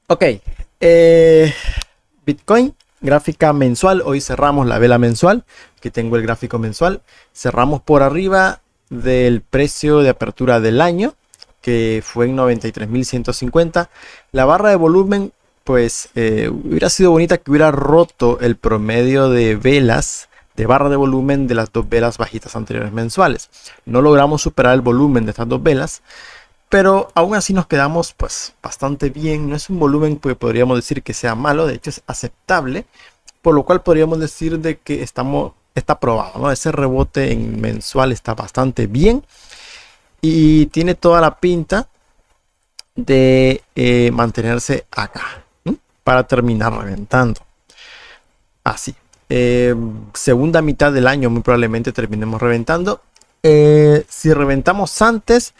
Ok, Bitcoin, gráfica mensual. Hoy cerramos la vela mensual. Aquí tengo el gráfico mensual. Cerramos por arriba del precio de apertura del año, que fue en 93.150. La barra de volumen, pues hubiera sido bonita que hubiera roto el promedio de velas de barra de volumen de las dos velas bajitas anteriores mensuales. No logramos superar el volumen de estas dos velas, pero aún así nos quedamos pues bastante bien. No es un volumen que podríamos decir que sea malo, de hecho es aceptable, por lo cual podríamos decir de que está probado, ¿no? Ese rebote en mensual está bastante bien y tiene toda la pinta de mantenerse acá, ¿no? Para terminar reventando. Así. Segunda mitad del año muy probablemente terminemos reventando. Si reventamos antes,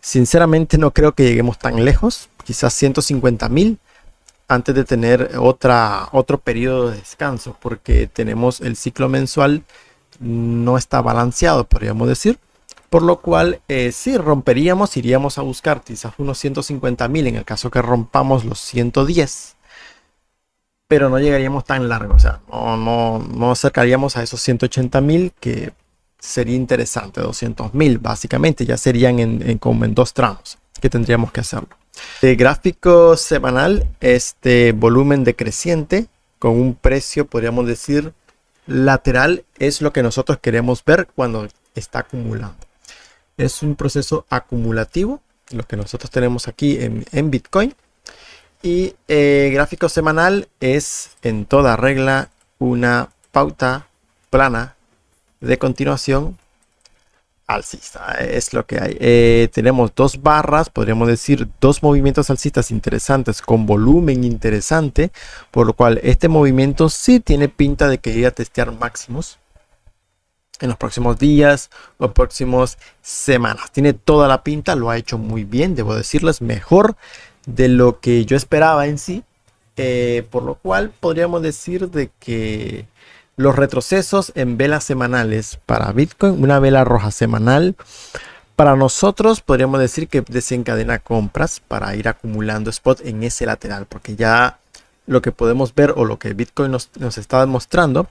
sinceramente no creo que lleguemos tan lejos. Quizás 150.000 antes de tener otro periodo de descanso, porque tenemos el ciclo mensual no está balanceado, podríamos decir. Por lo cual, si romperíamos, iríamos a buscar quizás unos 150.000 en el caso que rompamos los 110, pero no llegaríamos tan largo, o sea, no acercaríamos a esos 180.000, que sería interesante. 200.000 básicamente, ya serían como en dos tramos que tendríamos que hacerlo. De gráfico semanal, este volumen decreciente con un precio, podríamos decir, lateral, es lo que nosotros queremos ver cuando está acumulando. Es un proceso acumulativo, lo que nosotros tenemos aquí en Bitcoin. Y gráfico semanal es en toda regla una pauta plana de continuación alcista. Es lo que hay. Tenemos dos barras, podríamos decir dos movimientos alcistas interesantes con volumen interesante, por lo cual este movimiento sí tiene pinta de que llegue a testear máximos en los próximos días o próximas semanas. Tiene toda la pinta, lo ha hecho muy bien, debo decirles, mejor de lo que yo esperaba en sí, por lo cual podríamos decir de que los retrocesos en velas semanales para Bitcoin, una vela roja semanal, para nosotros podríamos decir que desencadena compras para ir acumulando spot en ese lateral, porque ya lo que podemos ver o lo que Bitcoin nos está demostrando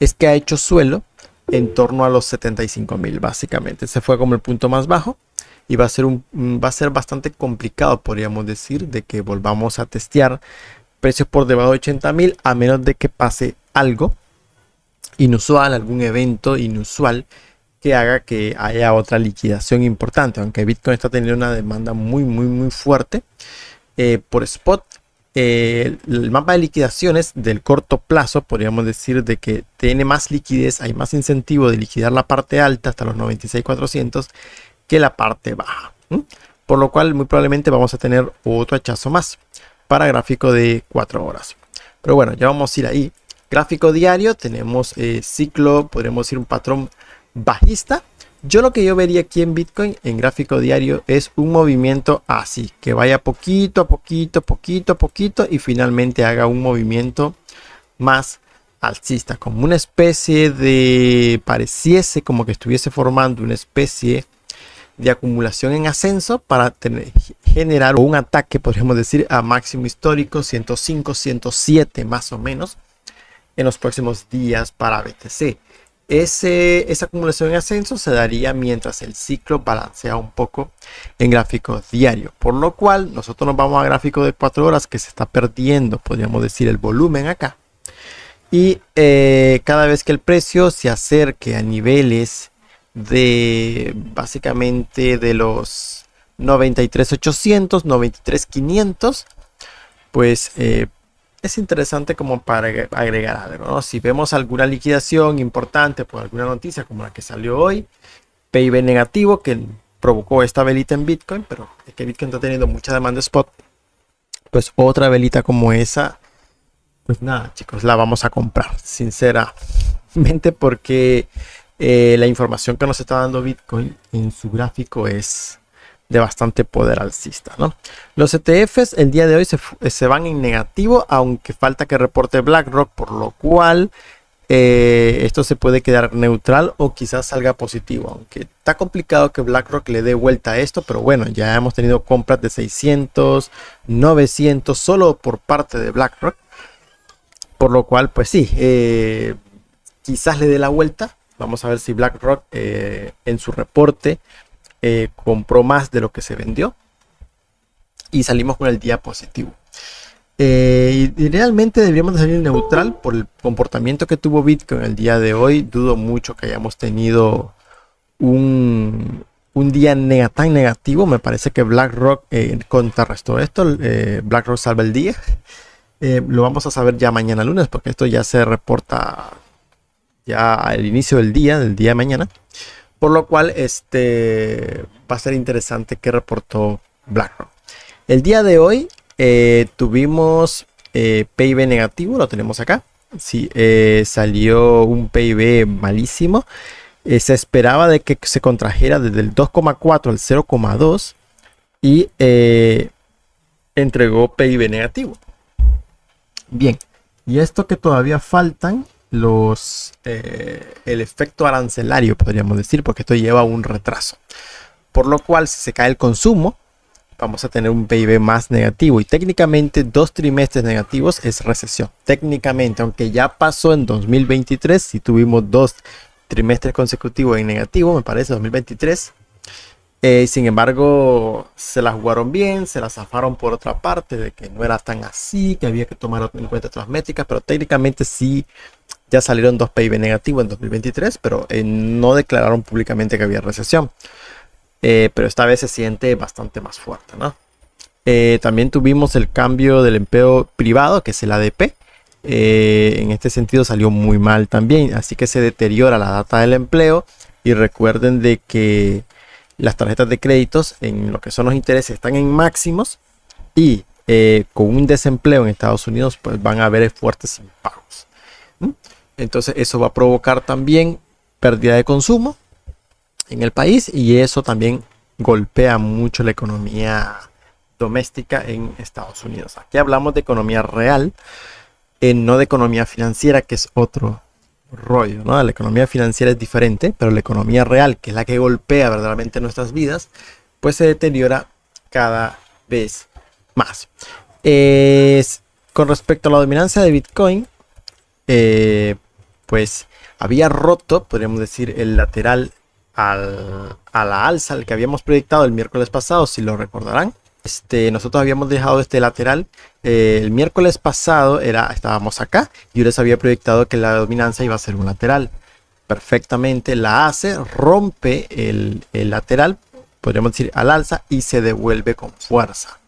es que ha hecho suelo en torno a los 75.000 básicamente. Ese fue como el punto más bajo. Y va a ser bastante complicado, podríamos decir, de que volvamos a testear precios por debajo de 80.000, a menos de que pase algo inusual, algún evento inusual que haga que haya otra liquidación importante. Aunque Bitcoin está teniendo una demanda muy fuerte por spot. El mapa de liquidaciones del corto plazo, podríamos decir de que tiene más liquidez, hay más incentivo de liquidar la parte alta hasta los 96.400 que la parte baja, por lo cual muy probablemente vamos a tener otro hachazo más para gráfico de 4 horas. Pero bueno, ya vamos a ir ahí. Gráfico diario, tenemos ciclo, podríamos decir un patrón bajista. Lo que yo vería aquí en Bitcoin en gráfico diario es un movimiento así, que vaya poquito a poquito y finalmente haga un movimiento más alcista, como una especie de, pareciese como que estuviese formando una especie de acumulación en ascenso para generar un ataque, podríamos decir, a máximo histórico 105, 107 más o menos en los próximos días para BTC. Esa acumulación en ascenso se daría mientras el ciclo balancea un poco en gráfico diario, por lo cual nosotros nos vamos a gráfico de 4 horas, que se está perdiendo, podríamos decir, el volumen acá, y cada vez que el precio se acerque a niveles de básicamente de los 93.800, 93.500, pues es interesante como para agregar algo, ¿no? Si vemos alguna liquidación importante por alguna noticia como la que salió hoy, PIB negativo que provocó esta velita en Bitcoin, pero es que Bitcoin está teniendo mucha demanda spot, pues otra velita como esa, pues nada chicos, la vamos a comprar sinceramente, porque la información que nos está dando Bitcoin en su gráfico es de bastante poder alcista, ¿no? Los ETFs el día de hoy se van en negativo, aunque falta que reporte BlackRock, por lo cual esto se puede quedar neutral o quizás salga positivo, aunque está complicado que BlackRock le dé vuelta a esto, pero bueno, ya hemos tenido compras de 600, 900 solo por parte de BlackRock, por lo cual pues sí, quizás le dé la vuelta. Vamos a ver si BlackRock en su reporte compró más de lo que se vendió y salimos con el día positivo. Y realmente deberíamos de salir neutral por el comportamiento que tuvo Bitcoin el día de hoy. Dudo mucho que hayamos tenido un día tan negativo. Me parece que BlackRock contrarrestó esto. BlackRock salva el día. Lo vamos a saber ya mañana lunes, porque esto ya se reporta ya al inicio del día de mañana. Por lo cual va a ser interesante qué reportó BlackRock. El día de hoy tuvimos PIB negativo, lo tenemos acá. Sí, salió un PIB malísimo. Se esperaba de que se contrajera desde el 2,4 al 0,2 y entregó PIB negativo. Bien, y esto que todavía faltan el efecto arancelario, podríamos decir, porque esto lleva un retraso. Por lo cual, si se cae el consumo, vamos a tener un PIB más negativo, y técnicamente 2 trimestres negativos es recesión. Técnicamente, aunque ya pasó en 2023, si tuvimos 2 trimestres consecutivos en negativo, me parece, 2023. Sin embargo, se la jugaron bien, se la zafaron por otra parte, de que no era tan así, que había que tomar en cuenta otras métricas, pero técnicamente sí, ya salieron 2 PIB negativos en 2023, pero no declararon públicamente que había recesión. Pero esta vez se siente bastante más fuerte, ¿no? También tuvimos el cambio del empleo privado, que es el ADP. En este sentido salió muy mal también, así que se deteriora la data del empleo. Y recuerden de que las tarjetas de créditos en lo que son los intereses están en máximos, y con un desempleo en Estados Unidos pues van a haber fuertes impagos. Entonces eso va a provocar también pérdida de consumo en el país, y eso también golpea mucho la economía doméstica en Estados Unidos. Aquí hablamos de economía real, no de economía financiera, que es otro rollo, ¿no? La economía financiera es diferente, pero la economía real, que es la que golpea verdaderamente nuestras vidas, pues se deteriora cada vez más. Con respecto a la dominancia de Bitcoin, pues había roto, podríamos decir, el lateral a la alza, el que habíamos proyectado el miércoles pasado, si lo recordarán. Nosotros habíamos dejado este lateral el miércoles pasado, estábamos acá, y yo les había proyectado que la dominancia iba a ser un lateral. Perfectamente la hace, rompe el lateral, podríamos decir al alza, y se devuelve con fuerza.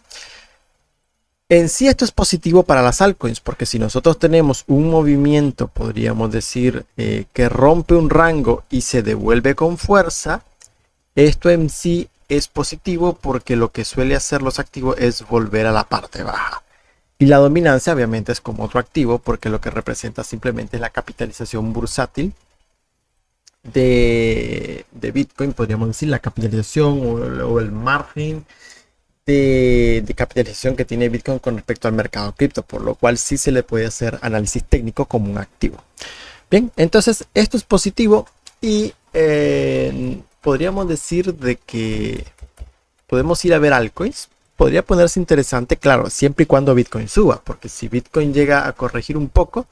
En sí esto es positivo para las altcoins, porque si nosotros tenemos un movimiento, podríamos decir, que rompe un rango y se devuelve con fuerza, esto en sí es positivo, porque lo que suele hacer los activos es volver a la parte baja. Y la dominancia obviamente es como otro activo, porque lo que representa simplemente es la capitalización bursátil de Bitcoin, podríamos decir, la capitalización o el margen de capitalización que tiene Bitcoin con respecto al mercado cripto, por lo cual sí se le puede hacer análisis técnico como un activo. Bien, entonces esto es positivo, y podríamos decir de que podemos ir a ver altcoins. Podría ponerse interesante, claro, siempre y cuando Bitcoin suba, porque si Bitcoin llega a corregir un poco,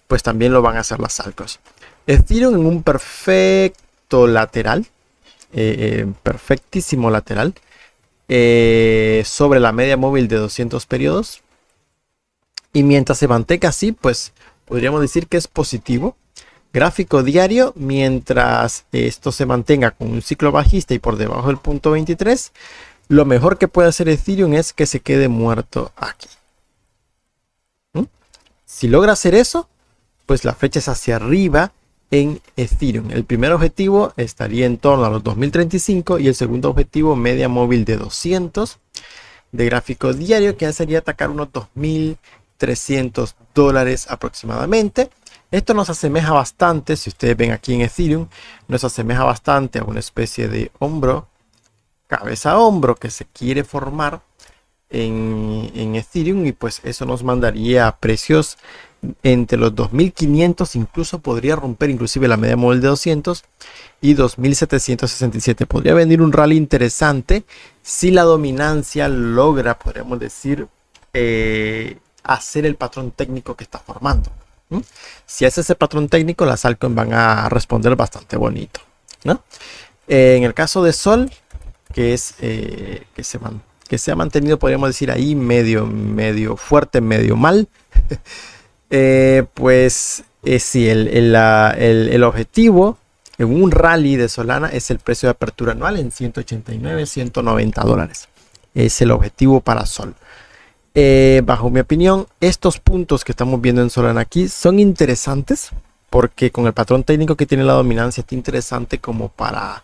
pues también lo van a hacer las altcoins. Ethereum en un perfecto lateral, perfectísimo lateral, sobre la media móvil de 200 periodos, y mientras se mantenga así, pues podríamos decir que es positivo. Gráfico diario, mientras esto se mantenga con un ciclo bajista y por debajo del punto 23, lo mejor que puede hacer Ethereum es que se quede muerto aquí. Si logra hacer eso, pues la flecha es hacia arriba en Ethereum. El primer objetivo estaría en torno a los 2035, y el segundo objetivo media móvil de 200 de gráfico diario, que ya sería atacar unos $2.300 aproximadamente. Esto nos asemeja bastante, si ustedes ven aquí en Ethereum, nos asemeja bastante a una especie de hombro, cabeza a hombro, que se quiere formar en Ethereum, y pues eso nos mandaría a precios entre los 2500, incluso podría romper inclusive la media móvil de 200 y 2767. Podría venir un rally interesante si la dominancia logra, podríamos decir, hacer el patrón técnico que está formando. Si hace ese patrón técnico, las altcoins van a responder bastante bonito, ¿no? En el caso de Sol, que es que se ha mantenido, podríamos decir, ahí medio fuerte, medio mal, pues sí, el objetivo en un rally de Solana es el precio de apertura anual en 189, 190 dólares. Es el objetivo para Sol. Bajo mi opinión, estos puntos que estamos viendo en Solana aquí son interesantes porque con el patrón técnico que tiene la dominancia es interesante como para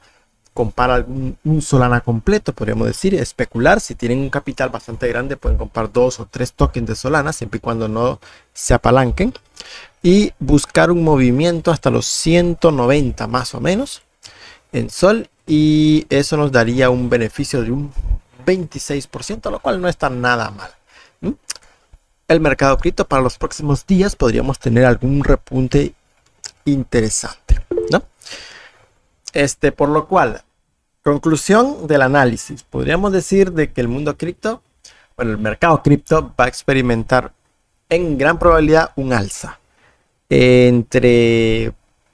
comprar un Solana completo, podríamos decir, especular. Si tienen un capital bastante grande, pueden comprar 2 o 3 tokens de Solana, siempre y cuando no se apalanquen, y buscar un movimiento hasta los 190 más o menos en Sol, y eso nos daría un beneficio de un 26%, lo cual no está nada mal. El mercado cripto para los próximos días podríamos tener algún repunte interesante, ¿no? Por lo cual, conclusión del análisis, podríamos decir de que el mundo cripto, bueno, el mercado cripto va a experimentar en gran probabilidad un alza entre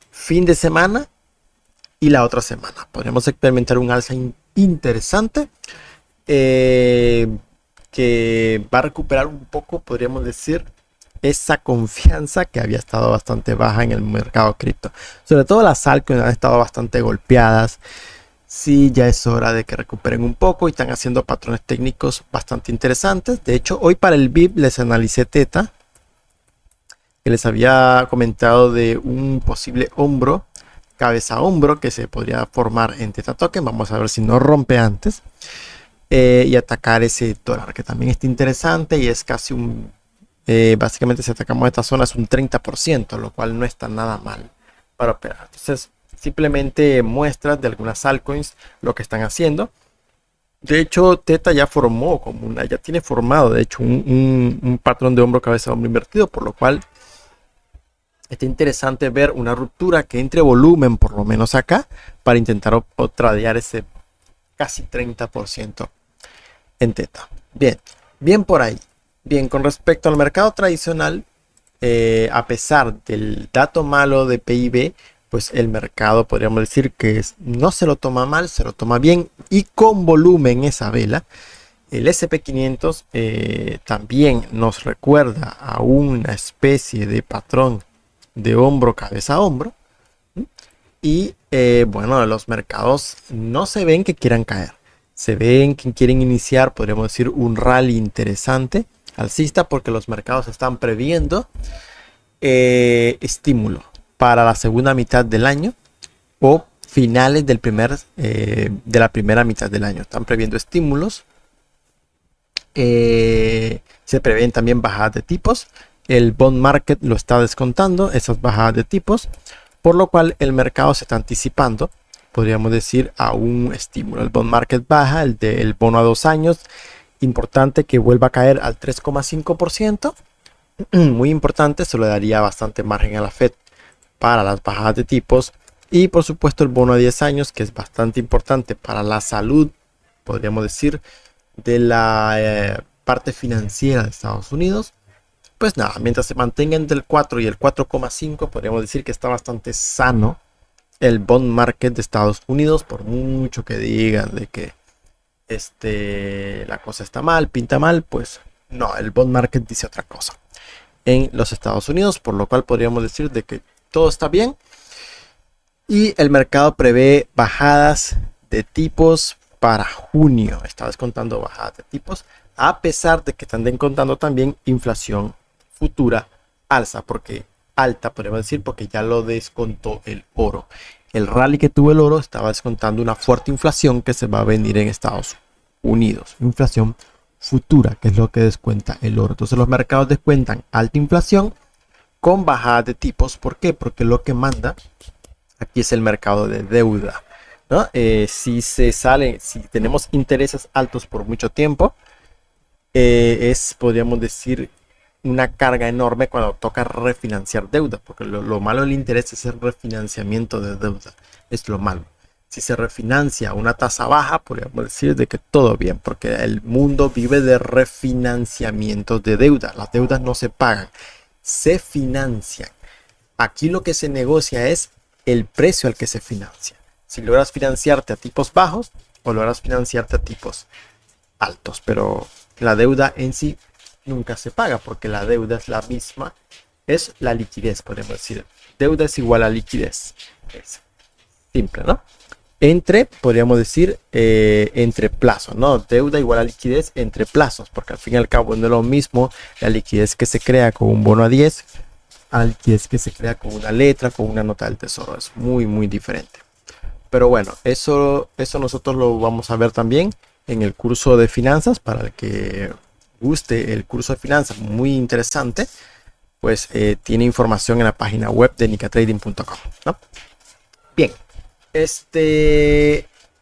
fin de semana y la otra semana. Podríamos experimentar un alza interesante que va a recuperar un poco, podríamos decir, esa confianza que había estado bastante baja en el mercado cripto. Sobre todo las altcoins han estado bastante golpeadas. Sí, ya es hora de que recuperen un poco y están haciendo patrones técnicos bastante interesantes. De hecho, hoy para el VIP les analicé Teta, que les había comentado de un posible hombro, cabeza hombro, que se podría formar en Teta Token. Vamos a ver si no rompe antes. Y atacar ese dólar, que también está interesante y es casi un... básicamente si atacamos esta zona es un 30%, lo cual no está nada mal para operar. Entonces, simplemente muestras de algunas altcoins lo que están haciendo. De hecho, Teta ya formó como ya tiene formado, de hecho, un patrón de hombro, cabeza, hombro invertido, por lo cual está interesante ver una ruptura que entre volumen, por lo menos acá, para intentar tradear ese casi 30% en Teta. Bien por ahí. Bien, con respecto al mercado tradicional, a pesar del dato malo de PIB, pues el mercado podríamos decir que no se lo toma mal, se lo toma bien y con volumen esa vela. El SP500 también nos recuerda a una especie de patrón de hombro, cabeza, hombro. Y bueno, los mercados no se ven que quieran caer. Se ven que quieren iniciar, podríamos decir, un rally interesante alcista porque los mercados están previendo estímulo para la segunda mitad del año o finales de la primera mitad del año. Están previendo estímulos. Se prevén también bajadas de tipos. El bond market lo está descontando, esas bajadas de tipos, por lo cual el mercado se está anticipando, podríamos decir, a un estímulo. El bond market baja, el bono a 2 años, importante que vuelva a caer al 3,5%. Muy importante, se le daría bastante margen a la Fed para las bajadas de tipos. Y por supuesto el bono a 10 años, que es bastante importante para la salud, podríamos decir, de la parte financiera de Estados Unidos. Pues nada, mientras se mantenga entre el 4 y el 4,5, podríamos decir que está bastante sano el bond market de Estados Unidos, por mucho que digan de que la cosa está mal, pinta mal, pues no, el bond market dice otra cosa en los Estados Unidos, por lo cual podríamos decir de que todo está bien y el mercado prevé bajadas de tipos para junio. Está descontando bajadas de tipos, a pesar de que están descontando también inflación futura alza, porque alta podemos decir, porque ya lo descontó el oro. El rally que tuvo el oro estaba descontando una fuerte inflación que se va a venir en Estados Unidos, inflación futura, que es lo que descuenta el oro. Entonces los mercados descuentan alta inflación con bajadas de tipos. ¿Por qué? Porque lo que manda aquí es el mercado de deuda, ¿no? Si tenemos intereses altos por mucho tiempo, podríamos decir, una carga enorme cuando toca refinanciar deuda, porque lo malo del interés es el refinanciamiento de deuda, es lo malo. Si se refinancia a una tasa baja, podríamos decir de que todo bien, porque el mundo vive de refinanciamiento de deuda. Las deudas no se pagan, se financian. Aquí lo que se negocia es el precio al que se financia. Si logras financiarte a tipos bajos o logras financiarte a tipos altos, pero la deuda en sí nunca se paga porque la deuda es la misma, es la liquidez, podemos decir. Deuda es igual a liquidez. Es simple, ¿no? Podríamos decir, entre plazos, ¿no? Deuda igual a liquidez entre plazos, porque al fin y al cabo no es lo mismo la liquidez que se crea con un bono a 10 a la liquidez que se crea con una letra, con una nota del tesoro. Es muy, muy diferente. Pero bueno, eso nosotros lo vamos a ver también en el curso de finanzas. Para el que guste el curso de finanzas, muy interesante, pues tiene información en la página web de nicatrading.com, ¿no? Bien,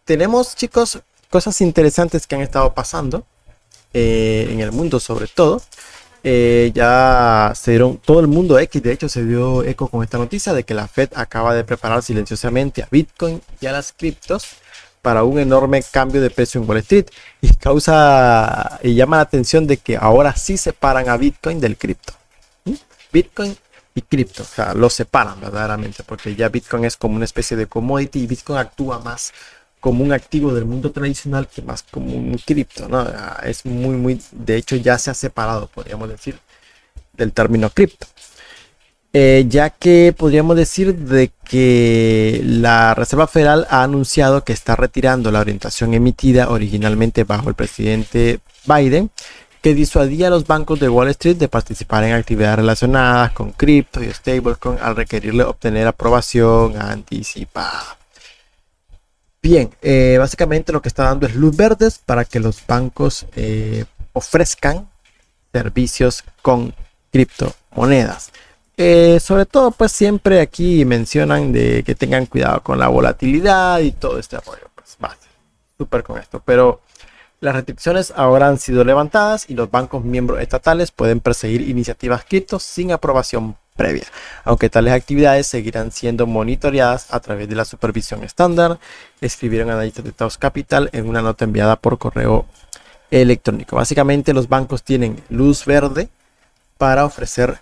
tenemos, chicos, cosas interesantes que han estado pasando en el mundo, sobre todo. Ya se dieron, todo el mundo X de hecho se dio eco con esta noticia de que la Fed acaba de preparar silenciosamente a Bitcoin y a las criptos para un enorme cambio de precio en Wall Street, y llama la atención de que ahora sí separan a Bitcoin del cripto. Bitcoin y cripto, o sea, los separan verdaderamente, porque ya Bitcoin es como una especie de commodity y Bitcoin actúa más como un activo del mundo tradicional que más como un cripto, ¿no? Es muy, de hecho ya se ha separado, podríamos decir, del término cripto. Ya que podríamos decir de que la Reserva Federal ha anunciado que está retirando la orientación emitida originalmente bajo el presidente Biden, que disuadía a los bancos de Wall Street de participar en actividades relacionadas con cripto y stablecoin al requerirle obtener aprobación anticipada. Bien, básicamente lo que está dando es luz verdes para que los bancos ofrezcan servicios con criptomonedas. Sobre todo, pues siempre aquí mencionan de que tengan cuidado con la volatilidad y todo este apoyo. Pues va, súper con esto. Pero las restricciones ahora han sido levantadas y los bancos miembros estatales pueden perseguir iniciativas cripto sin aprobación previa, aunque tales actividades seguirán siendo monitoreadas a través de la supervisión estándar, escribieron analistas de Taos Capital en una nota enviada por correo electrónico. Básicamente los bancos tienen luz verde para ofrecer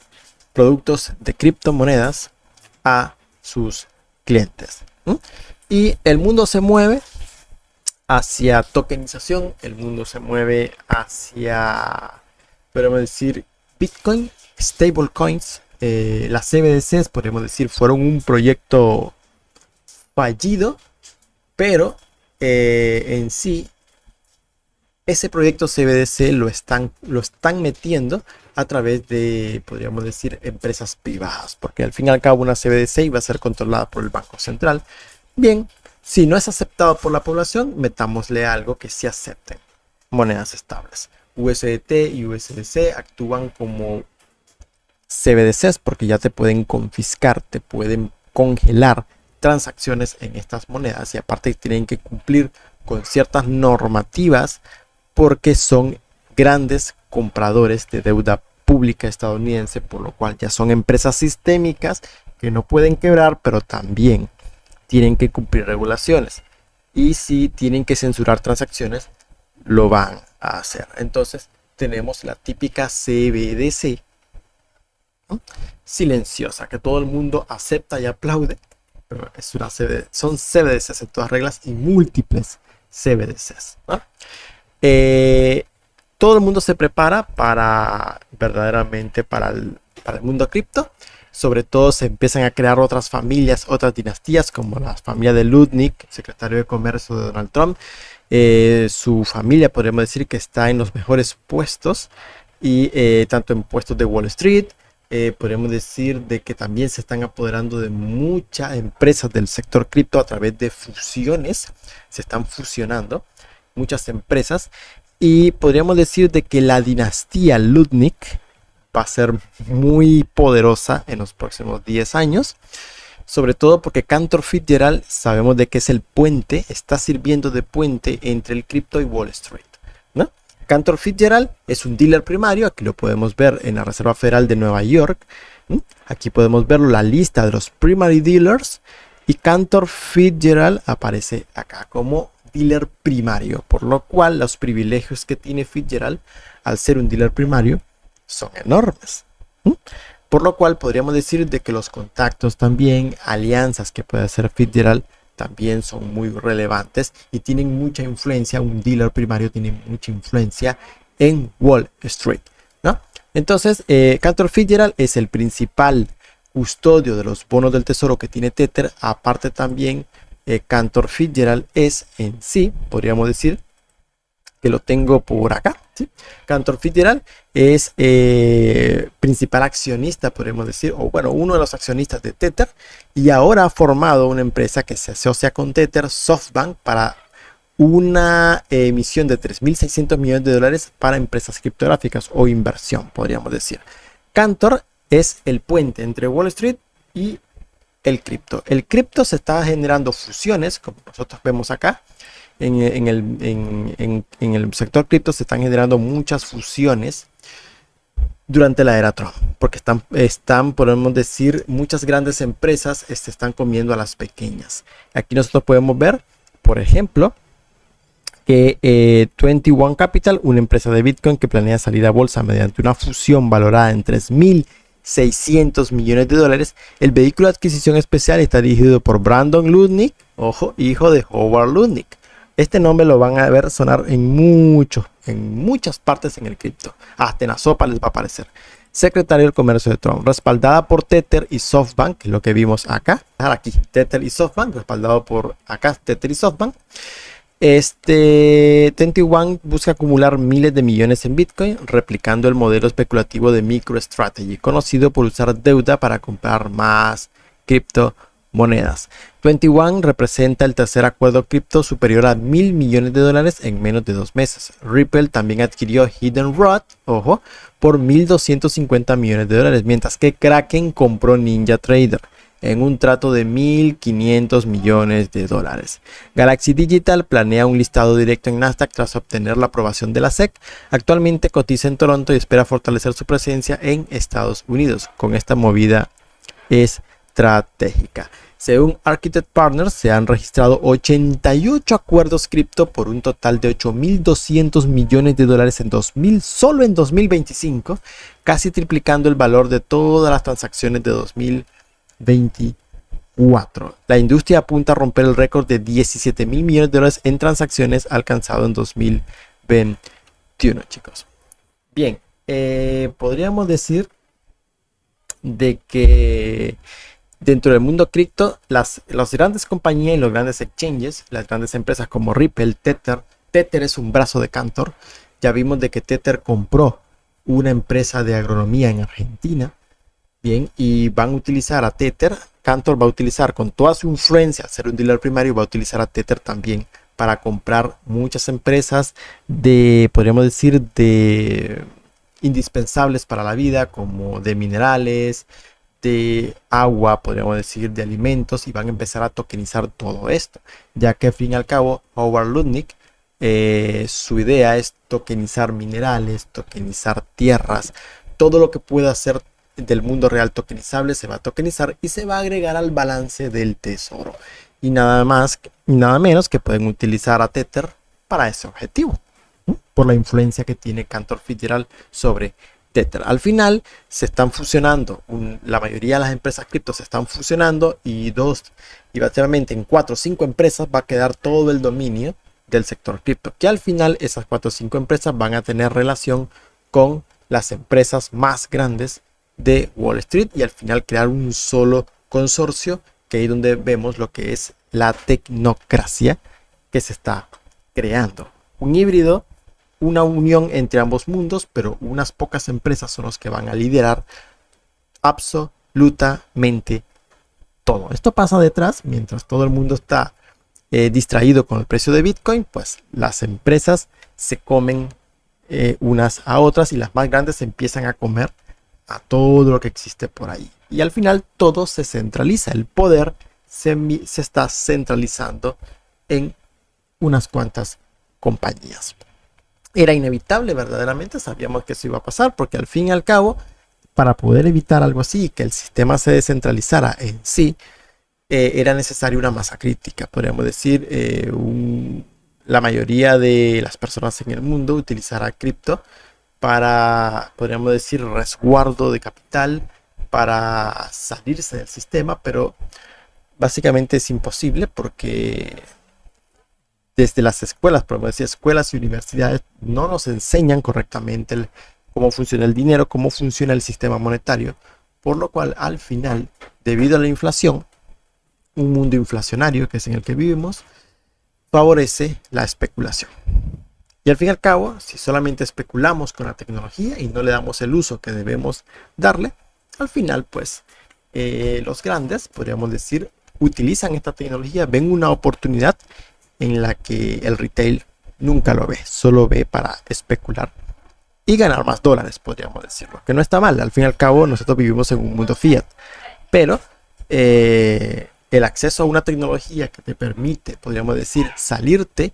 productos de criptomonedas a sus clientes. Y el mundo se mueve hacia tokenización, el mundo se mueve hacia, podemos decir, Bitcoin, stablecoins. Las CBDCs, podemos decir, fueron un proyecto fallido, pero en sí ese proyecto CBDC lo están metiendo a través de, podríamos decir, empresas privadas, porque al fin y al cabo una CBDC iba a ser controlada por el Banco Central. Bien, si no es aceptado por la población, metámosle algo que sí acepten monedas estables. USDT y USDC actúan como CBDCs porque ya te pueden confiscar, te pueden congelar transacciones en estas monedas, y aparte tienen que cumplir con ciertas normativas porque son grandes compradores de deuda pública estadounidense, por lo cual ya son empresas sistémicas que no pueden quebrar, pero también tienen que cumplir regulaciones, y si tienen que censurar transacciones lo van a hacer. Entonces tenemos la típica CBDC, ¿no? Silenciosa, que todo el mundo acepta y aplaude, pero es una CBDC, son CBDCs en todas reglas y múltiples CBDCs, ¿no? Todo el mundo se prepara para verdaderamente para el mundo cripto. Sobre todo se empiezan a crear otras familias, otras dinastías, como la familia de Lutnick, secretario de Comercio de Donald Trump. Su familia, podríamos decir, que está en los mejores puestos, y tanto en puestos de Wall Street. Podríamos decir de que también se están apoderando de muchas empresas del sector cripto a través de fusiones. Se están fusionando muchas empresas, y podríamos decir de que la dinastía Lutnick va a ser muy poderosa en los próximos 10 años, sobre todo porque Cantor Fitzgerald sabemos de que es el puente, está sirviendo de puente entre el cripto y Wall Street, ¿no? Cantor Fitzgerald es un dealer primario, aquí lo podemos ver en la Reserva Federal de Nueva York. Aquí podemos ver la lista de los primary dealers y Cantor Fitzgerald aparece acá como dealer primario, por lo cual los privilegios que tiene Fitzgerald al ser un dealer primario son enormes. Por lo cual podríamos decir de que los contactos también, alianzas que puede hacer Fitzgerald también son muy relevantes y tienen mucha influencia. Un dealer primario tiene mucha influencia en Wall Street, ¿no? Entonces, Cantor Fitzgerald es el principal custodio de los bonos del tesoro que tiene Tether. Aparte también, Cantor Fitzgerald es en sí, podríamos decir, que lo tengo por acá, ¿sí? Cantor Fitzgerald es principal accionista, podríamos decir, o bueno, uno de los accionistas de Tether, y ahora ha formado una empresa que se asocia con Tether, SoftBank, para una emisión de 3.600 millones de dólares para empresas criptográficas o inversión, podríamos decir. Cantor es el puente entre Wall Street y el cripto. El cripto se está generando fusiones, como nosotros vemos acá. En el sector cripto se están generando muchas fusiones durante la era Trump, porque podemos decir, muchas grandes empresas se están comiendo a las pequeñas. Aquí nosotros podemos ver, por ejemplo, que 21 Capital, una empresa de Bitcoin que planea salir a bolsa mediante una fusión valorada en 3.600 millones de dólares. El vehículo de adquisición especial está dirigido por Brandon Lutnick, ojo, hijo de Howard Lutnick. Este nombre lo van a ver sonar en muchas partes en el cripto. Hasta en la sopa les va a aparecer. Secretario del Comercio de Trump, respaldada por Tether y SoftBank, que es lo que vimos acá. Aquí, Tether y SoftBank, respaldado por acá, Tether y SoftBank. 21 busca acumular miles de millones en Bitcoin, replicando el modelo especulativo de MicroStrategy, conocido por usar deuda para comprar más criptomonedas. 21 representa el tercer acuerdo cripto superior a 1.000 millones de dólares en menos de 2 meses. Ripple también adquirió Hidden Road, ojo, por 1.250 millones de dólares, mientras que Kraken compró NinjaTrader en un trato de 1.500 millones de dólares. Galaxy Digital planea un listado directo en Nasdaq tras obtener la aprobación de la SEC. Actualmente cotiza en Toronto y espera fortalecer su presencia en Estados Unidos con esta movida estratégica. Según Architect Partners, se han registrado 88 acuerdos cripto por un total de 8.200 millones de dólares solo en 2025, casi triplicando el valor de todas las transacciones de 2024. La industria apunta a romper el récord de 17.000 millones de dólares en transacciones alcanzado en 2021, chicos. Bien, podríamos decir de que dentro del mundo cripto, las grandes compañías y los grandes exchanges, las grandes empresas como Ripple, Tether es un brazo de Cantor. Ya vimos de que Tether compró una empresa de agronomía en Argentina. Bien, y van a utilizar a Tether. Cantor va a utilizar con toda su influencia, ser un dealer primario, va a utilizar a Tether también para comprar muchas empresas podríamos decir, de indispensables para la vida, como de minerales, de agua, podríamos decir, de alimentos, y van a empezar a tokenizar todo esto, ya que al fin y al cabo Howard Lutnick, su idea es tokenizar minerales, tokenizar tierras, todo lo que pueda ser del mundo real tokenizable se va a tokenizar y se va a agregar al balance del tesoro, y nada más y nada menos que pueden utilizar a Tether para ese objetivo, por la influencia que tiene Cantor Fitzgerald sobre Tether. Al final se están fusionando, la mayoría de las empresas cripto se están fusionando, y básicamente en 4 o 5 empresas va a quedar todo el dominio del sector cripto, que al final esas 4 o 5 empresas van a tener relación con las empresas más grandes de Wall Street, y al final crear un solo consorcio, que ahí donde vemos lo que es la tecnocracia que se está creando, un híbrido, una unión entre ambos mundos, pero unas pocas empresas son los que van a liderar absolutamente todo. Esto pasa detrás, mientras todo el mundo está distraído con el precio de Bitcoin, pues las empresas se comen unas a otras, y las más grandes empiezan a comer a todo lo que existe por ahí. Y al final todo se centraliza, el poder se está centralizando en unas cuantas compañías. era inevitable verdaderamente, sabíamos que eso iba a pasar, porque al fin y al cabo, para poder evitar algo así y que el sistema se descentralizara en sí, era necesaria una masa crítica, podríamos decir, la mayoría de las personas en el mundo utilizará cripto para, podríamos decir, resguardo de capital, para salirse del sistema, pero básicamente es imposible porque desde las escuelas, podemos decir, escuelas y universidades, no nos enseñan correctamente cómo funciona el dinero, cómo funciona el sistema monetario, por lo cual al final, debido a la inflación, un mundo inflacionario que es en el que vivimos, favorece la especulación. Y al fin y al cabo, si solamente especulamos con la tecnología y no le damos el uso que debemos darle, al final pues los grandes, podríamos decir, utilizan esta tecnología, ven una oportunidad en la que el retail nunca lo ve, solo ve para especular y ganar más dólares, podríamos decirlo, que no está mal. Al fin y al cabo nosotros vivimos en un mundo fiat, pero el acceso a una tecnología que te permite, podríamos decir, salirte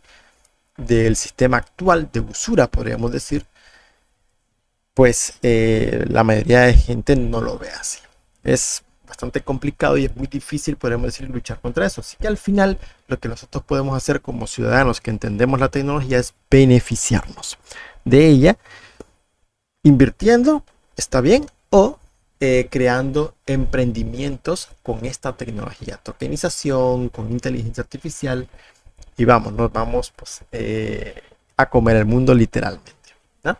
del sistema actual de usura, podríamos decir, pues la mayoría de gente no lo ve así. Es bastante complicado y es muy difícil, podríamos decir, luchar contra eso. Así que al final lo que nosotros podemos hacer como ciudadanos que entendemos la tecnología es beneficiarnos de ella, invirtiendo, está bien, o creando emprendimientos con esta tecnología, tokenización, con inteligencia artificial, y vamos, nos vamos pues, a comer el mundo literalmente, ¿no?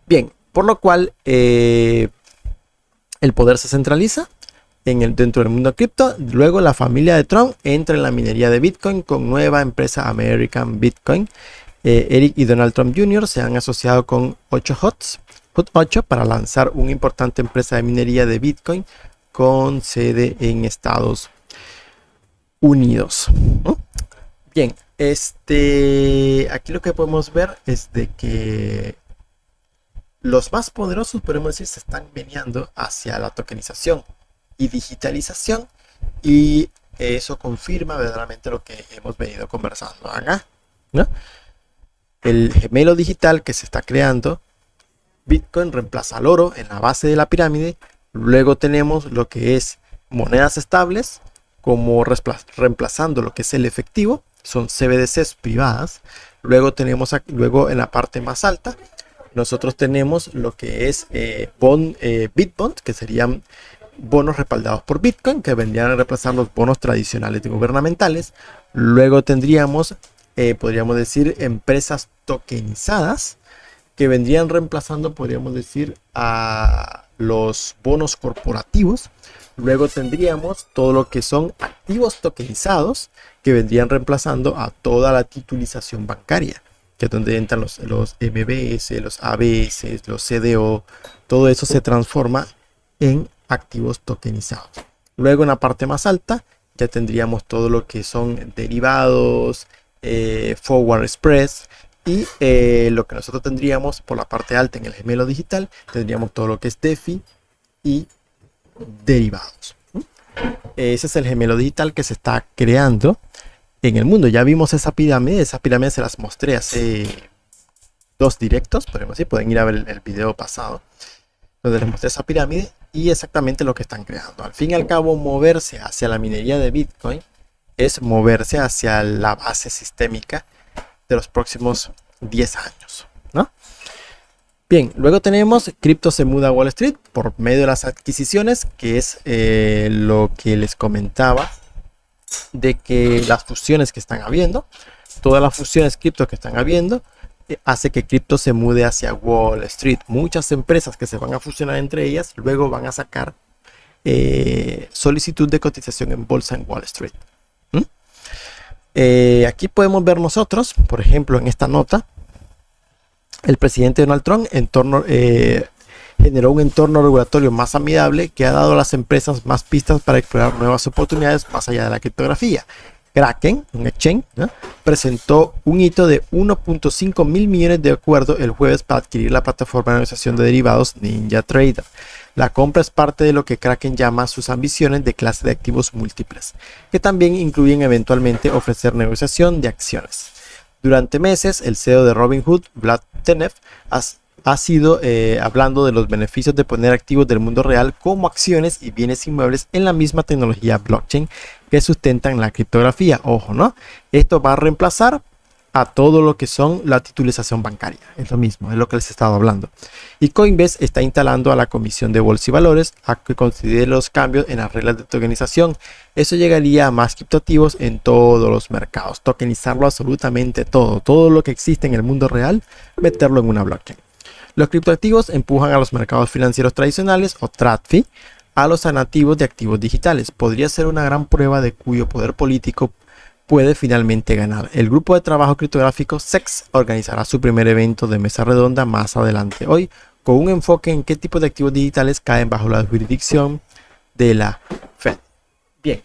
Bien, por lo cual el poder se centraliza dentro del mundo cripto. Luego la familia de Trump entra en la minería de Bitcoin con nueva empresa American Bitcoin. Eric y Donald Trump Jr. se han asociado con 8 para lanzar una importante empresa de minería de Bitcoin con sede en Estados Unidos. Bien, aquí lo que podemos ver es de que los más poderosos, podemos decir, se están veniendo hacia la tokenización y digitalización, y eso confirma verdaderamente lo que hemos venido conversando acá, ¿no? El gemelo digital que se está creando, Bitcoin reemplaza al oro en la base de la pirámide. Luego tenemos lo que es monedas estables, como reemplazando lo que es el efectivo, son CBDCs privadas. Luego tenemos luego en la parte más alta, nosotros tenemos lo que es Bitbond, que serían bonos respaldados por Bitcoin, que vendrían a reemplazar los bonos tradicionales gubernamentales. Luego tendríamos, podríamos decir, empresas tokenizadas, que vendrían reemplazando, podríamos decir, a los bonos corporativos. Luego tendríamos todo lo que son activos tokenizados, que vendrían reemplazando a toda la titulización bancaria, que es donde entran los MBS, los ABS, los CDO. Todo eso se transforma en activos tokenizados. Luego en la parte más alta ya tendríamos todo lo que son derivados, forward express, y lo que nosotros tendríamos por la parte alta en el gemelo digital, tendríamos todo lo que es DeFi y derivados. Ese es el gemelo digital que se está creando en el mundo. Ya vimos esa pirámide se las mostré hace 2 directos, podemos decir, pueden ir a ver el video pasado, donde les mostré esa pirámide y exactamente lo que están creando. Al fin y al cabo, moverse hacia la minería de Bitcoin es moverse hacia la base sistémica de los próximos 10 años, ¿no? Bien, luego tenemos cripto se muda a Wall Street por medio de las adquisiciones, que es lo que les comentaba, de que las fusiones que están habiendo, todas las fusiones cripto que están habiendo, hace que cripto se mude hacia Wall Street. Muchas empresas que se van a fusionar entre ellas, luego van a sacar solicitud de cotización en bolsa en Wall Street. Aquí podemos ver nosotros, por ejemplo, en esta nota, el presidente Donald Trump generó un entorno regulatorio más amigable que ha dado a las empresas más pistas para explorar nuevas oportunidades más allá de la criptografía. Kraken, un exchange, ¿no?, presentó un hito de 1.5 mil millones de acuerdos el jueves para adquirir la plataforma de negociación de derivados NinjaTrader. La compra es parte de lo que Kraken llama sus ambiciones de clase de activos múltiples, que también incluyen eventualmente ofrecer negociación de acciones. Durante meses, el CEO de Robinhood, Vlad TENEF ha sido hablando de los beneficios de poner activos del mundo real como acciones y bienes inmuebles en la misma tecnología blockchain que sustentan la criptografía. Ojo, ¿no? Esto va a reemplazar a todo lo que son la titulización bancaria. Es lo mismo, es lo que les he estado hablando. Y Coinbase está instalando a la Comisión de Bolsa y Valores a que considere los cambios en las reglas de tokenización. Eso llegaría a más criptoactivos en todos los mercados. Tokenizarlo absolutamente todo. Todo lo que existe en el mundo real, meterlo en una blockchain. Los criptoactivos empujan a los mercados financieros tradicionales o TradFi a los nativos de activos digitales. Podría ser una gran prueba de cuyo poder político puede finalmente ganar. El grupo de trabajo criptográfico SEX organizará su primer evento de mesa redonda más adelante hoy, con un enfoque en qué tipo de activos digitales caen bajo la jurisdicción de la Fed. Bien,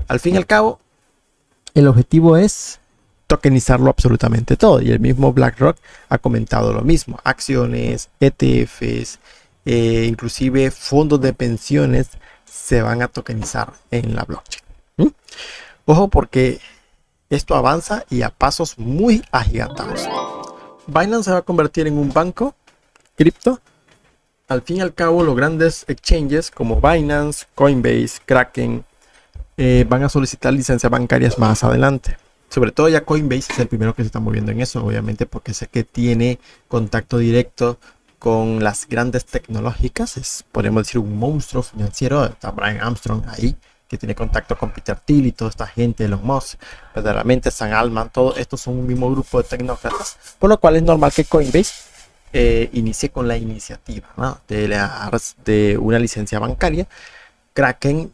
al fin y al cabo, el objetivo es tokenizarlo absolutamente todo, y el mismo BlackRock ha comentado lo mismo. Acciones, ETFs, inclusive fondos de pensiones se van a tokenizar en la blockchain. Ojo, porque esto avanza y a pasos muy agigantados. Binance se va a convertir en un banco cripto. Al fin y al cabo, los grandes exchanges como Binance, Coinbase, Kraken van a solicitar licencias bancarias más adelante. Sobre todo ya Coinbase es el primero que se está moviendo en eso, obviamente, porque sé que tiene contacto directo con las grandes tecnológicas. Podemos decir un monstruo financiero. Está Brian Armstrong ahí, que tiene contacto con Peter Thiel y toda esta gente, Elon Musk, verdaderamente Sam Altman, todos estos son un mismo grupo de tecnócratas, por lo cual es normal que Coinbase inicie con la iniciativa, ¿no?, de una licencia bancaria. Kraken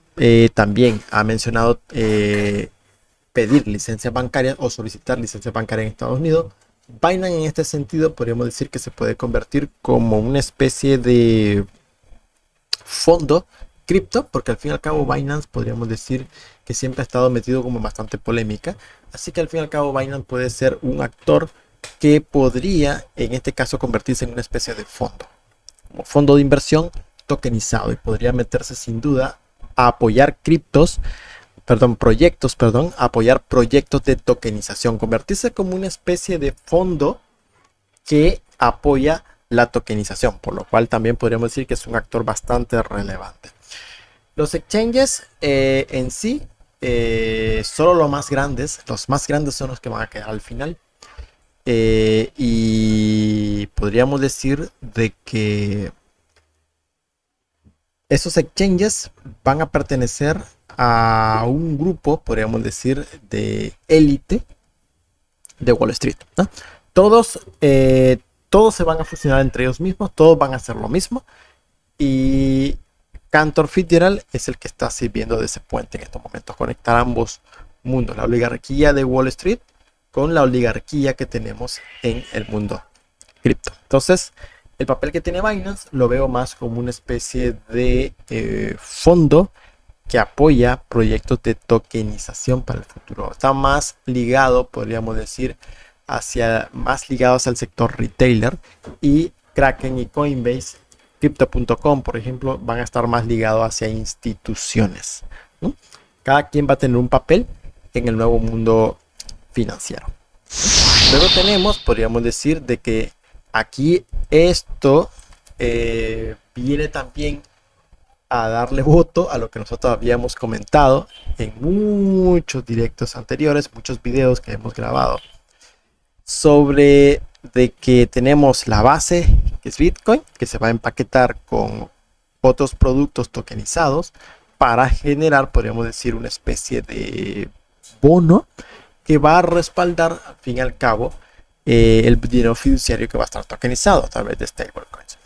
también ha mencionado pedir licencias bancarias o solicitar licencias bancarias en Estados Unidos. Binance, en este sentido, podríamos decir que se puede convertir como una especie de fondo cripto, porque al fin y al cabo Binance podríamos decir que siempre ha estado metido como bastante polémica, así que al fin y al cabo Binance puede ser un actor que podría en este caso convertirse en una especie de fondo, como fondo de inversión tokenizado, y podría meterse sin duda a apoyar apoyar proyectos de tokenización, convertirse como una especie de fondo que apoya la tokenización, por lo cual también podríamos decir que es un actor bastante relevante. Los exchanges en sí, solo los más grandes son los que van a quedar al final. Y podríamos decir de que esos exchanges van a pertenecer a un grupo, podríamos decir, de élite de Wall Street, ¿no? Todos se van a fusionar entre ellos mismos, todos van a hacer lo mismo, y Cantor Fitzgerald es el que está sirviendo de ese puente en estos momentos, conectar ambos mundos, la oligarquía de Wall Street con la oligarquía que tenemos en el mundo cripto. Entonces, el papel que tiene Binance lo veo más como una especie de fondo que apoya proyectos de tokenización para el futuro. Está más ligado, podríamos decir, más ligados al sector retailer, y Kraken y Coinbase, Crypto.com, por ejemplo, van a estar más ligados hacia instituciones, ¿no? Cada quien va a tener un papel en el nuevo mundo financiero. Luego tenemos, podríamos decir, de que aquí esto viene también a darle voto a lo que nosotros habíamos comentado en muchos directos anteriores, muchos videos que hemos grabado, sobre de que tenemos la base, que es Bitcoin, que se va a empaquetar con otros productos tokenizados para generar, podríamos decir, una especie de bono que va a respaldar, al fin y al cabo, el dinero fiduciario que va a estar tokenizado a través de stablecoins.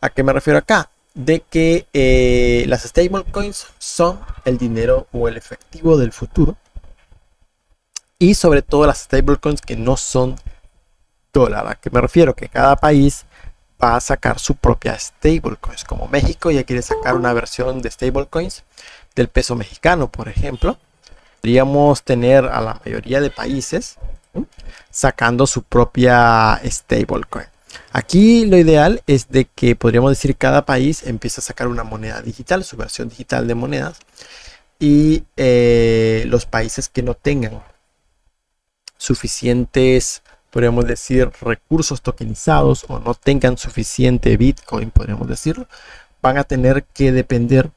¿A qué me refiero acá? De que las stablecoins son el dinero o el efectivo del futuro, y sobre todo las stablecoins que no son dólar. ¿A qué me refiero? Que cada país va a sacar su propia stablecoins, como México ya quiere sacar una versión de stablecoins del peso mexicano, por ejemplo. Podríamos tener a la mayoría de países sacando su propia stablecoin. Aquí lo ideal es de que podríamos decir cada país empieza a sacar una moneda digital, su versión digital de monedas, y los países que no tengan suficientes podríamos decir, recursos tokenizados o no tengan suficiente Bitcoin, podríamos decirlo, van a tener que depender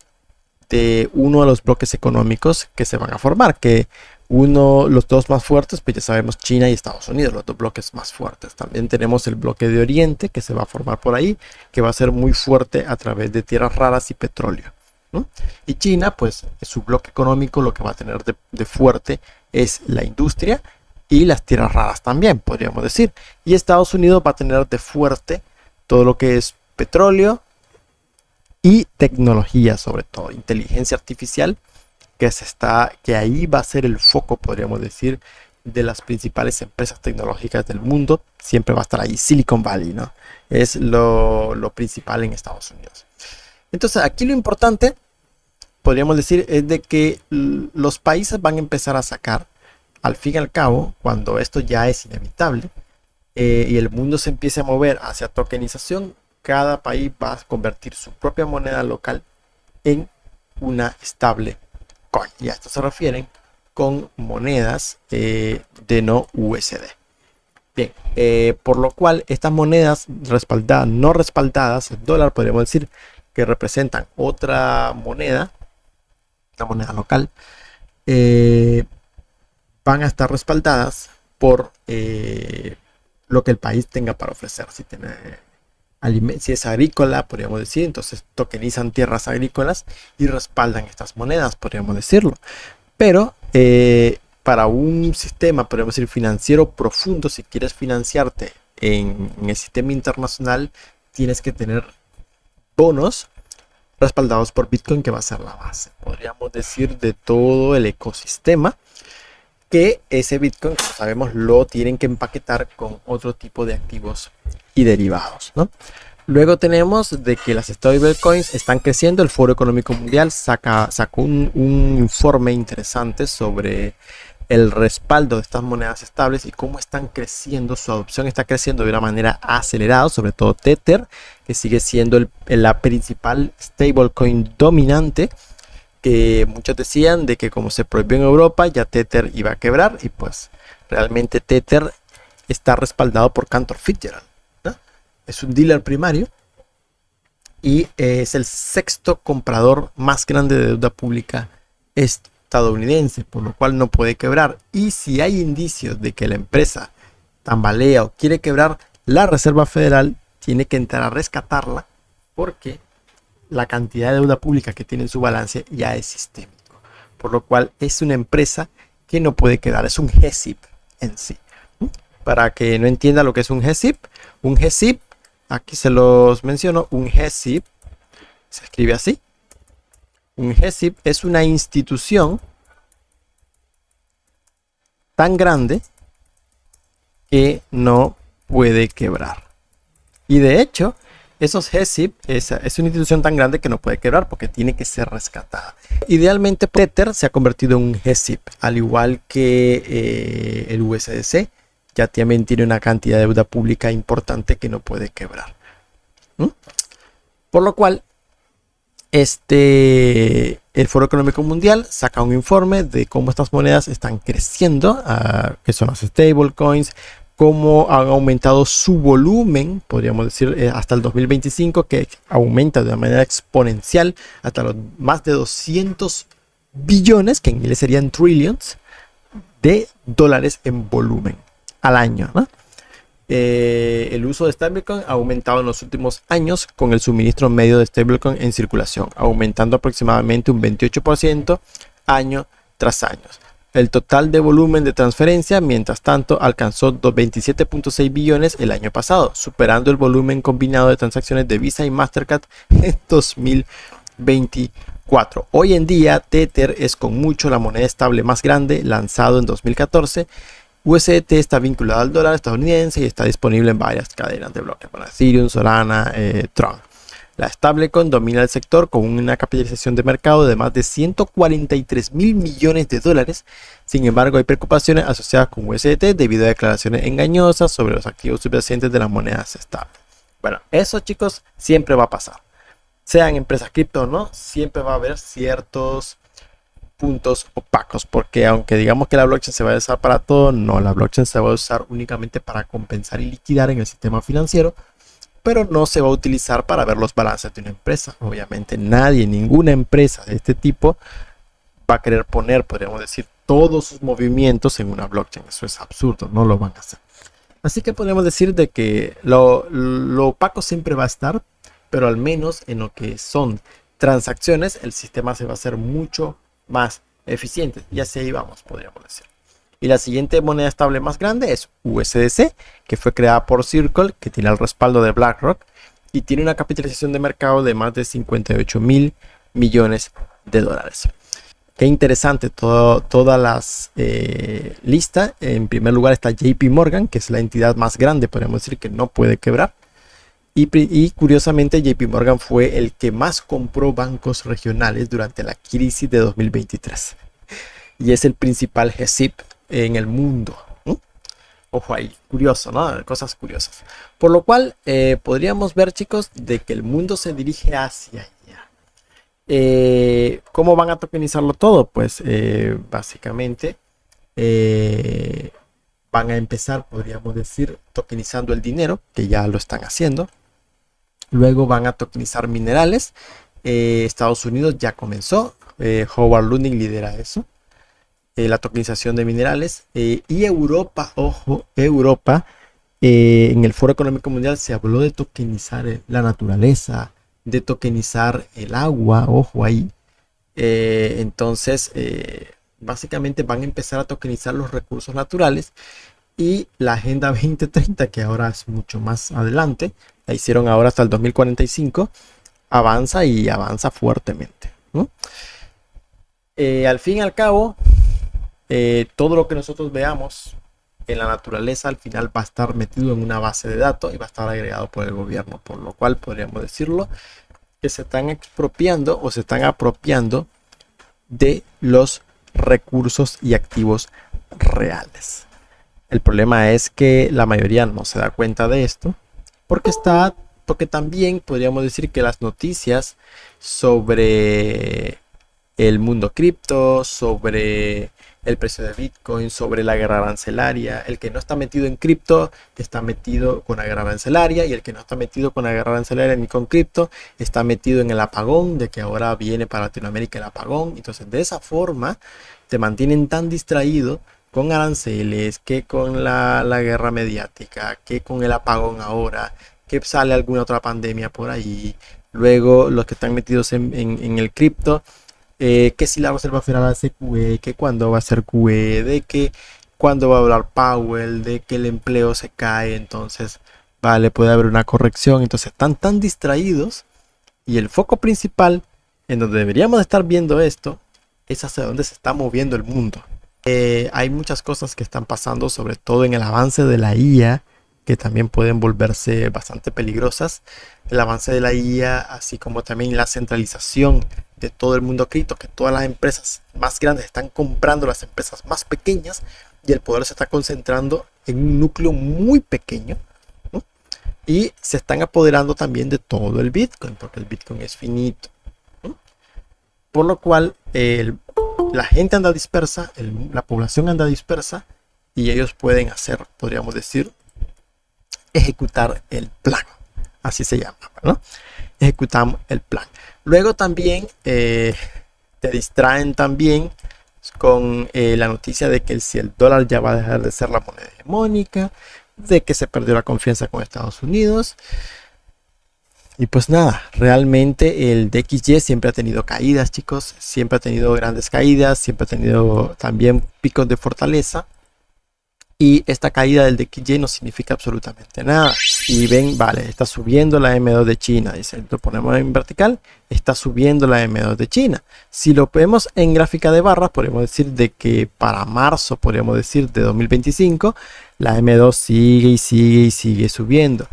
de uno de los bloques económicos que se van a formar, que los dos más fuertes, pues ya sabemos, China y Estados Unidos, los dos bloques más fuertes. También tenemos el bloque de Oriente que se va a formar por ahí, que va a ser muy fuerte a través de tierras raras y petróleo, ¿no? Y China, pues su bloque económico lo que va a tener de fuerte es la industria y las tierras raras también, podríamos decir. Y Estados Unidos va a tener de fuerte todo lo que es petróleo y tecnología, sobre todo inteligencia artificial, que ahí va a ser el foco, podríamos decir, de las principales empresas tecnológicas del mundo. Siempre va a estar ahí Silicon Valley, ¿no? Es lo principal en Estados Unidos. Entonces, aquí lo importante, podríamos decir, es de que los países van a empezar a sacar, al fin y al cabo, cuando esto ya es inevitable, y el mundo se empiece a mover hacia tokenización, cada país va a convertir su propia moneda local en una estable coin. Y a esto se refieren con monedas de no USD. Bien, por lo cual estas monedas respaldadas, no respaldadas, el dólar, podríamos decir, que representan otra moneda, una moneda local, van a estar respaldadas por lo que el país tenga para ofrecer. Si es agrícola, podríamos decir, entonces tokenizan tierras agrícolas y respaldan estas monedas, podríamos decirlo. Pero para un sistema, podríamos decir, financiero profundo, si quieres financiarte en el sistema internacional, tienes que tener bonos respaldados por Bitcoin, que va a ser la base, podríamos decir, de todo el ecosistema, que ese Bitcoin, como sabemos, lo tienen que empaquetar con otro tipo de activos y derivados, ¿no? Luego tenemos de que las stablecoins están creciendo. El Foro Económico Mundial sacó un informe interesante sobre el respaldo de estas monedas estables y cómo están creciendo. Su adopción está creciendo de una manera acelerada, sobre todo Tether, que sigue siendo la principal stablecoin dominante, que muchos decían de que como se prohibió en Europa, ya Tether iba a quebrar, y pues realmente Tether está respaldado por Cantor Fitzgerald, ¿no? Es un dealer primario y es el sexto comprador más grande de deuda pública estadounidense, por lo cual no puede quebrar. Y si hay indicios de que la empresa tambalea o quiere quebrar, la Reserva Federal tiene que entrar a rescatarla, porque la cantidad de deuda pública que tiene en su balance ya es sistémico, por lo cual es una empresa que no puede quedar, es un GSIP en sí. Para que no entienda lo que es un GSIP, aquí se los menciono. Un GSIP se escribe así. Un GSIP es una institución tan grande que no puede quebrar. Y de hecho, esos GSIP es una institución tan grande que no puede quebrar porque tiene que ser rescatada. Idealmente, Tether se ha convertido en un GSIP, al igual que el USDC. Ya también tiene una cantidad de deuda pública importante que no puede quebrar. Por lo cual, el Foro Económico Mundial saca un informe de cómo estas monedas están creciendo, que son las stablecoins, cómo han aumentado su volumen, podríamos decir, hasta el 2025, que aumenta de una manera exponencial hasta los más de 200 billones, que en inglés serían trillions, de dólares en volumen al año, ¿no? El uso de stablecoin ha aumentado en los últimos años con el suministro medio de stablecoin en circulación, aumentando aproximadamente un 28% año tras año. El total de volumen de transferencia, mientras tanto, alcanzó 27.6 billones el año pasado, superando el volumen combinado de transacciones de Visa y Mastercard en 2024. Hoy en día, Tether es con mucho la moneda estable más grande, lanzado en 2014. USDT está vinculado al dólar estadounidense y está disponible en varias cadenas de bloques, como Ethereum, Solana, Tron. La stablecoin domina el sector con una capitalización de mercado de más de 143 mil millones de dólares. Sin embargo, hay preocupaciones asociadas con USDT debido a declaraciones engañosas sobre los activos subyacentes de las monedas estables. Bueno, eso, chicos, siempre va a pasar. Sean empresas cripto o no, siempre va a haber ciertos puntos opacos, porque aunque digamos que la blockchain se va a usar para todo, no, la blockchain se va a usar únicamente para compensar y liquidar en el sistema financiero, pero no se va a utilizar para ver los balances de una empresa. Obviamente nadie, ninguna empresa de este tipo va a querer poner, podríamos decir, todos sus movimientos en una blockchain. Eso es absurdo, no lo van a hacer. Así que podemos decir de que lo opaco siempre va a estar, pero al menos en lo que son transacciones, el sistema se va a hacer mucho más eficiente. Y así ahí vamos, podríamos decir. Y la siguiente moneda estable más grande es USDC, que fue creada por Circle, que tiene el respaldo de BlackRock y tiene una capitalización de mercado de más de 58 mil millones de dólares. Qué interesante todas las listas. En primer lugar está JP Morgan, que es la entidad más grande, podríamos decir, que no puede quebrar. Y curiosamente JP Morgan fue el que más compró bancos regionales durante la crisis de 2023. Y es el principal GSIB en el mundo. Ojo ahí, curioso, ¿no? Cosas curiosas. Por lo cual podríamos ver, chicos, de que el mundo se dirige hacia allá. ¿Cómo van a tokenizarlo todo? Pues básicamente van a empezar, podríamos decir, tokenizando el dinero, que ya lo están haciendo. Luego van a tokenizar minerales. Estados Unidos ya comenzó. Howard Lutnick lidera eso. La tokenización de minerales. Y Europa, ojo, Europa, en el Foro Económico Mundial se habló de tokenizar la naturaleza, de tokenizar el agua, ojo ahí. Entonces, básicamente van a empezar a tokenizar los recursos naturales. Y la Agenda 2030, que ahora es mucho más adelante, la hicieron ahora hasta el 2045, avanza y avanza fuertemente, ¿no? Al fin y al cabo, todo lo que nosotros veamos en la naturaleza al final va a estar metido en una base de datos y va a estar agregado por el gobierno, por lo cual podríamos decirlo que se están expropiando o se están apropiando de los recursos y activos reales. El problema es que la mayoría no se da cuenta de esto porque también podríamos decir que las noticias sobre el mundo cripto, sobre el precio de Bitcoin, sobre la guerra arancelaria, el que no está metido en cripto está metido con la guerra arancelaria, y el que no está metido con la guerra arancelaria ni con cripto está metido en el apagón, de que ahora viene para Latinoamérica el apagón. Entonces de esa forma te mantienen tan distraído con aranceles, que con la guerra mediática, que con el apagón ahora, que sale alguna otra pandemia por ahí. Luego los que están metidos en el cripto, que si la Reserva Federal hace QE, que cuándo va a ser QE, de que cuándo va a hablar Powell, de que el empleo se cae, entonces vale, puede haber una corrección. Entonces están tan distraídos, y el foco principal en donde deberíamos estar viendo esto es hacia dónde se está moviendo el mundo. Hay muchas cosas que están pasando, sobre todo en el avance de la IA, que también pueden volverse bastante peligrosas. El avance de la IA, así como también la centralización de todo el mundo cripto, que todas las empresas más grandes están comprando las empresas más pequeñas y el poder se está concentrando en un núcleo muy pequeño, ¿no? Y se están apoderando también de todo el Bitcoin, porque el Bitcoin es finito, ¿no? Por lo cual la gente anda dispersa, la población anda dispersa, y ellos pueden hacer, podríamos decir, ejecutar el plan, así se llama, ¿no? Ejecutamos el plan. Luego también te distraen también con la noticia de que si el dólar ya va a dejar de ser la moneda hegemónica, de que se perdió la confianza con Estados Unidos. Y pues nada, realmente el DXY siempre ha tenido caídas, chicos, siempre ha tenido grandes caídas, siempre ha tenido también picos de fortaleza. Y esta caída del DXY no significa absolutamente nada. Y ven, vale, está subiendo la M2 de China. Dice, lo ponemos en vertical, está subiendo la M2 de China. Si lo vemos en gráfica de barras, podemos decir de que para marzo, podríamos decir, de 2025, la M2 sigue y sigue y sigue subiendo.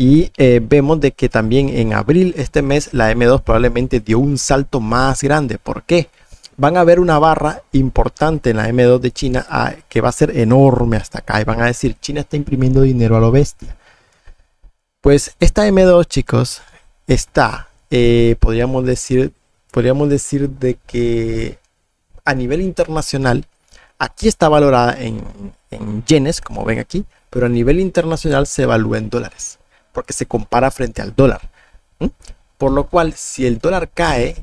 Vemos de que también en abril, este mes, la M2 probablemente dio un salto más grande. ¿Por qué? Van a ver una barra importante en la M2 de China que va a ser enorme hasta acá. Y van a decir, China está imprimiendo dinero a lo bestia. Pues esta M2, chicos, está, podríamos decir, podríamos decir de que a nivel internacional, aquí está valorada en yenes, como ven aquí, pero a nivel internacional se evalúa en dólares, porque se compara frente al dólar. ¿Mm? Por lo cual, si el dólar cae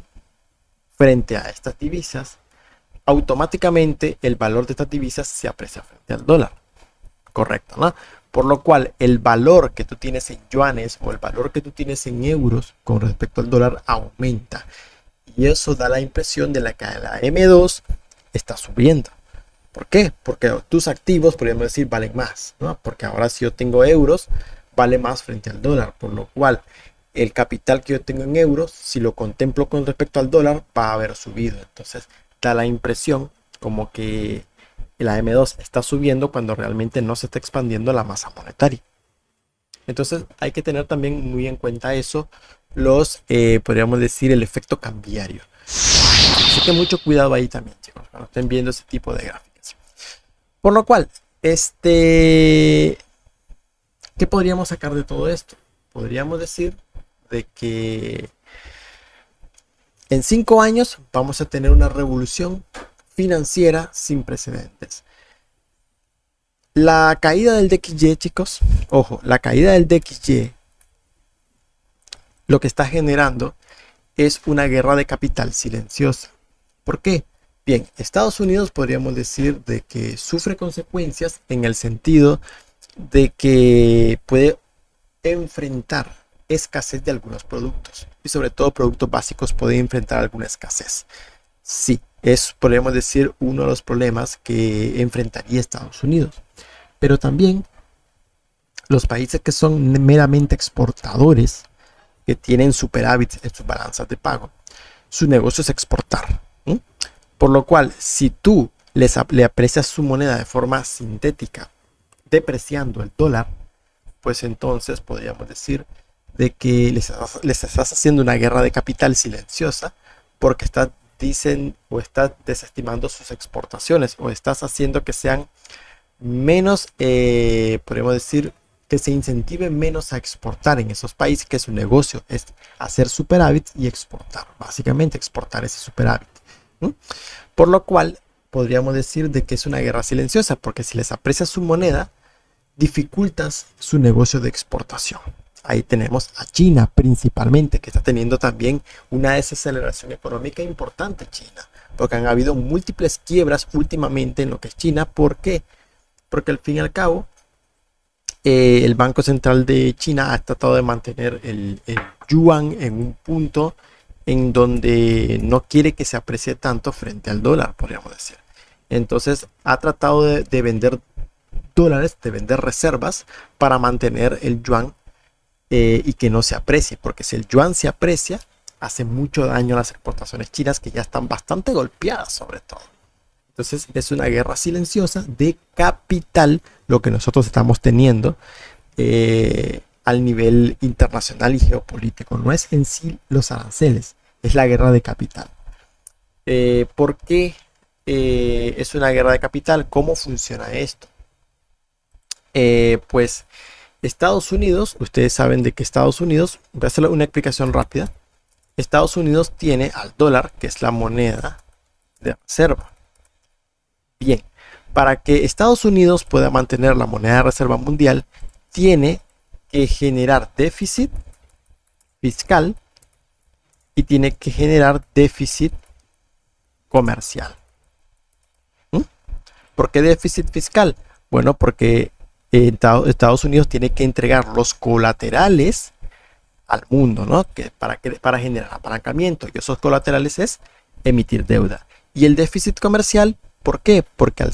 frente a estas divisas, automáticamente el valor de estas divisas se aprecia frente al dólar. Correcto, ¿no? Por lo cual, el valor que tú tienes en yuanes o el valor que tú tienes en euros con respecto al dólar aumenta. Y eso da la impresión de que la M2 está subiendo. ¿Por qué? Porque tus activos, podríamos decir, valen más, ¿no? Porque ahora si yo tengo euros, vale más frente al dólar. Por lo cual, el capital que yo tengo en euros, si lo contemplo con respecto al dólar, va a haber subido. Entonces, da la impresión como que la M2 está subiendo cuando realmente no se está expandiendo la masa monetaria. Entonces, hay que tener también muy en cuenta eso, podríamos decir, el efecto cambiario. Así que mucho cuidado ahí también, chicos, cuando estén viendo ese tipo de gráficas. Por lo cual, ¿qué podríamos sacar de todo esto? Podríamos decir de que en 5 años vamos a tener una revolución financiera sin precedentes. La caída del DXY, chicos, ojo, la caída del DXY lo que está generando es una guerra de capital silenciosa. ¿Por qué? Bien, Estados Unidos podríamos decir de que sufre consecuencias en el sentido de que puede enfrentar escasez de algunos productos y sobre todo productos básicos pueden enfrentar alguna escasez. Sí, podríamos decir uno de los problemas que enfrentaría Estados Unidos, pero también los países que son meramente exportadores, que tienen superávit en sus balanzas de pago, su negocio es exportar. Por lo cual, si tú le aprecias su moneda de forma sintética, depreciando el dólar, pues entonces podríamos decir de que les estás haciendo una guerra de capital silenciosa porque estás desestimando sus exportaciones o estás haciendo que sean menos, podríamos decir, que se incentive menos a exportar en esos países, que su negocio es hacer superávit y exportar, básicamente exportar ese superávit. Por lo cual podríamos decir de que es una guerra silenciosa, porque si les aprecias su moneda, dificultas su negocio de exportación. Ahí tenemos a China principalmente, que está teniendo también una desaceleración económica importante China, porque han habido múltiples quiebras últimamente en lo que es China. ¿Por qué? Porque al fin y al cabo, el Banco Central de China ha tratado de mantener el yuan en un punto en donde no quiere que se aprecie tanto frente al dólar, podríamos decir. Entonces ha tratado de vender dólares, de vender reservas para mantener el yuan y que no se aprecie, porque si el yuan se aprecia, hace mucho daño a las exportaciones chinas, que ya están bastante golpeadas sobre todo. Entonces es una guerra silenciosa de capital lo que nosotros estamos teniendo al nivel internacional y geopolítico. No es en sí los aranceles, es la guerra de capital. ¿Por qué es una guerra de capital? ¿Cómo funciona esto? Pues Estados Unidos, ustedes saben de que Estados Unidos, voy a hacer una explicación rápida. Estados Unidos tiene al dólar, que es la moneda de reserva. Bien, para que Estados Unidos pueda mantener la moneda de reserva mundial, tiene que generar déficit fiscal y tiene que generar déficit comercial. ¿Por qué déficit fiscal? Bueno, porque Estados Unidos tiene que entregar los colaterales al mundo, ¿no? Para generar apalancamiento, y esos colaterales es emitir deuda. Y el déficit comercial, ¿por qué? Porque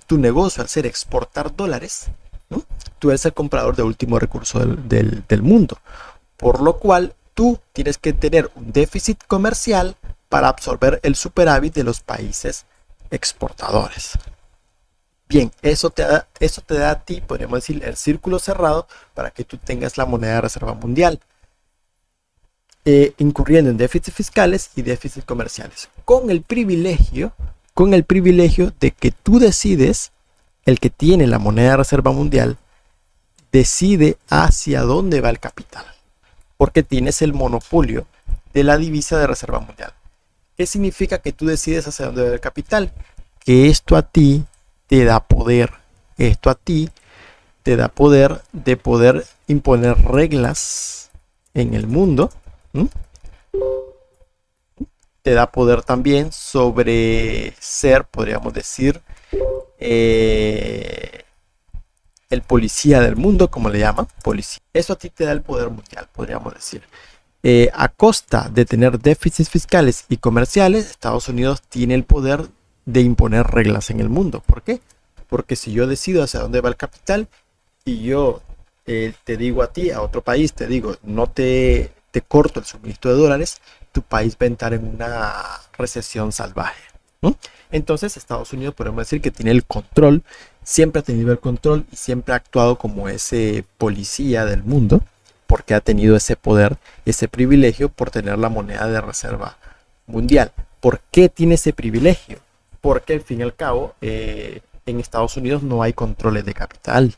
tu negocio, al ser exportar dólares, ¿no? Tú eres el comprador de último recurso del mundo. Por lo cual, tú tienes que tener un déficit comercial para absorber el superávit de los países exportadores. Bien, eso te da a ti, podríamos decir, el círculo cerrado para que tú tengas la moneda de reserva mundial, incurriendo en déficits fiscales y déficits comerciales, con el privilegio de que tú decides, el que tiene la moneda de reserva mundial, decide hacia dónde va el capital, porque tienes el monopolio de la divisa de reserva mundial. ¿Qué significa que tú decides hacia dónde va el capital? Que esto a ti te da poder. Esto a ti te da poder de poder imponer reglas en el mundo. ¿Mm? Te da poder también sobre ser, podríamos decir, el policía del mundo, como le llaman, policía. Eso a ti te da el poder mundial, podríamos decir. A costa de tener déficits fiscales y comerciales, Estados Unidos tiene el poder de imponer reglas en el mundo. ¿Por qué? Porque si yo decido hacia dónde va el capital y yo te digo a ti, a otro país, te digo, no te corto el suministro de dólares, tu país va a entrar en una recesión salvaje, ¿no? Entonces Estados Unidos podemos decir que tiene el control, siempre ha tenido el control y siempre ha actuado como ese policía del mundo, porque ha tenido ese poder, ese privilegio por tener la moneda de reserva mundial. ¿Por qué tiene ese privilegio? Porque al fin y al cabo en Estados Unidos no hay controles de capital,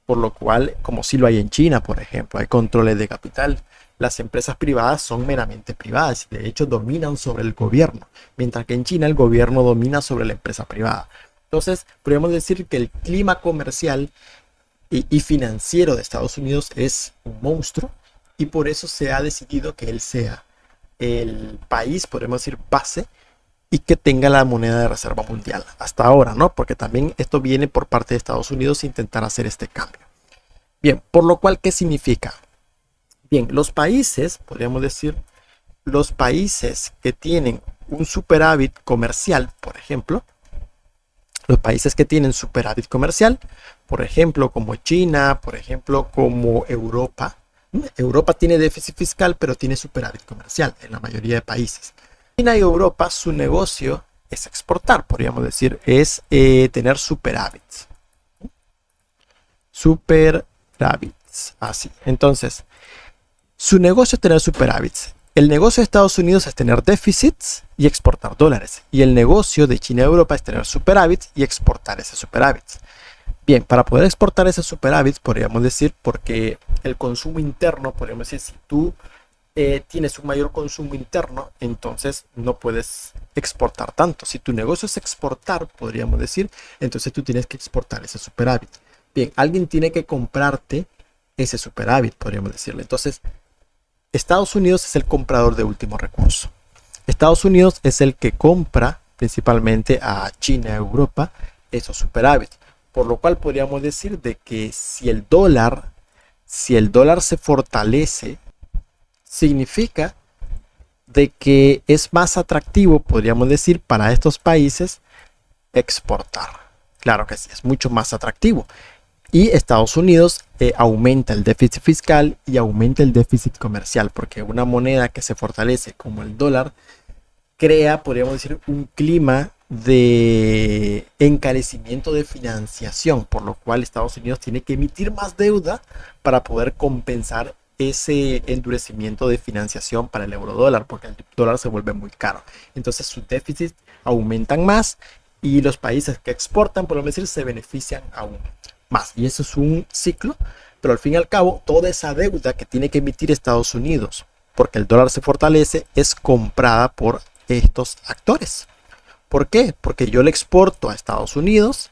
por lo cual, como si lo hay en China, por ejemplo, hay controles de capital. Las empresas privadas son meramente privadas y de hecho dominan sobre el gobierno, mientras que en China el gobierno domina sobre la empresa privada. Entonces, podríamos decir que el clima comercial y financiero de Estados Unidos es un monstruo y por eso se ha decidido que él sea el país, podemos decir, base y que tenga la moneda de reserva mundial hasta ahora, ¿no? Porque también esto viene por parte de Estados Unidos intentar hacer este cambio. Bien, por lo cual, ¿qué significa? Bien, los países, podríamos decir, los países que tienen un superávit comercial, por ejemplo, los países que tienen superávit comercial, por ejemplo, como China, por ejemplo, como Europa. Europa tiene déficit fiscal, pero tiene superávit comercial en la mayoría de países. China y Europa, su negocio es exportar, podríamos decir, es tener superávits. Superávits, así. Entonces, su negocio es tener superávits. El negocio de Estados Unidos es tener déficits y exportar dólares. Y el negocio de China y Europa es tener superávits y exportar ese superávits. Bien, para poder exportar ese superávit, podríamos decir, porque el consumo interno, podríamos decir, si tú tienes un mayor consumo interno, entonces no puedes exportar tanto. Si tu negocio es exportar, podríamos decir, entonces tú tienes que exportar ese superávit. Bien, alguien tiene que comprarte ese superávit, podríamos decirle. Entonces, Estados Unidos es el comprador de último recurso. Estados Unidos es el que compra principalmente a China y Europa esos superávits. Por lo cual podríamos decir de que si el dólar se fortalece, significa de que es más atractivo, podríamos decir, para estos países exportar. Claro que sí, es mucho más atractivo. Y Estados Unidos aumenta el déficit fiscal y aumenta el déficit comercial, porque una moneda que se fortalece como el dólar crea, podríamos decir, un clima de encarecimiento de financiación, por lo cual Estados Unidos tiene que emitir más deuda para poder compensar ese endurecimiento de financiación para el eurodólar, porque el dólar se vuelve muy caro. Entonces sus déficits aumentan más y los países que exportan, por lo menos, se benefician aún más. Y eso es un ciclo, pero al fin y al cabo, toda esa deuda que tiene que emitir Estados Unidos, porque el dólar se fortalece, es comprada por estos actores. ¿Por qué? Porque yo le exporto a Estados Unidos,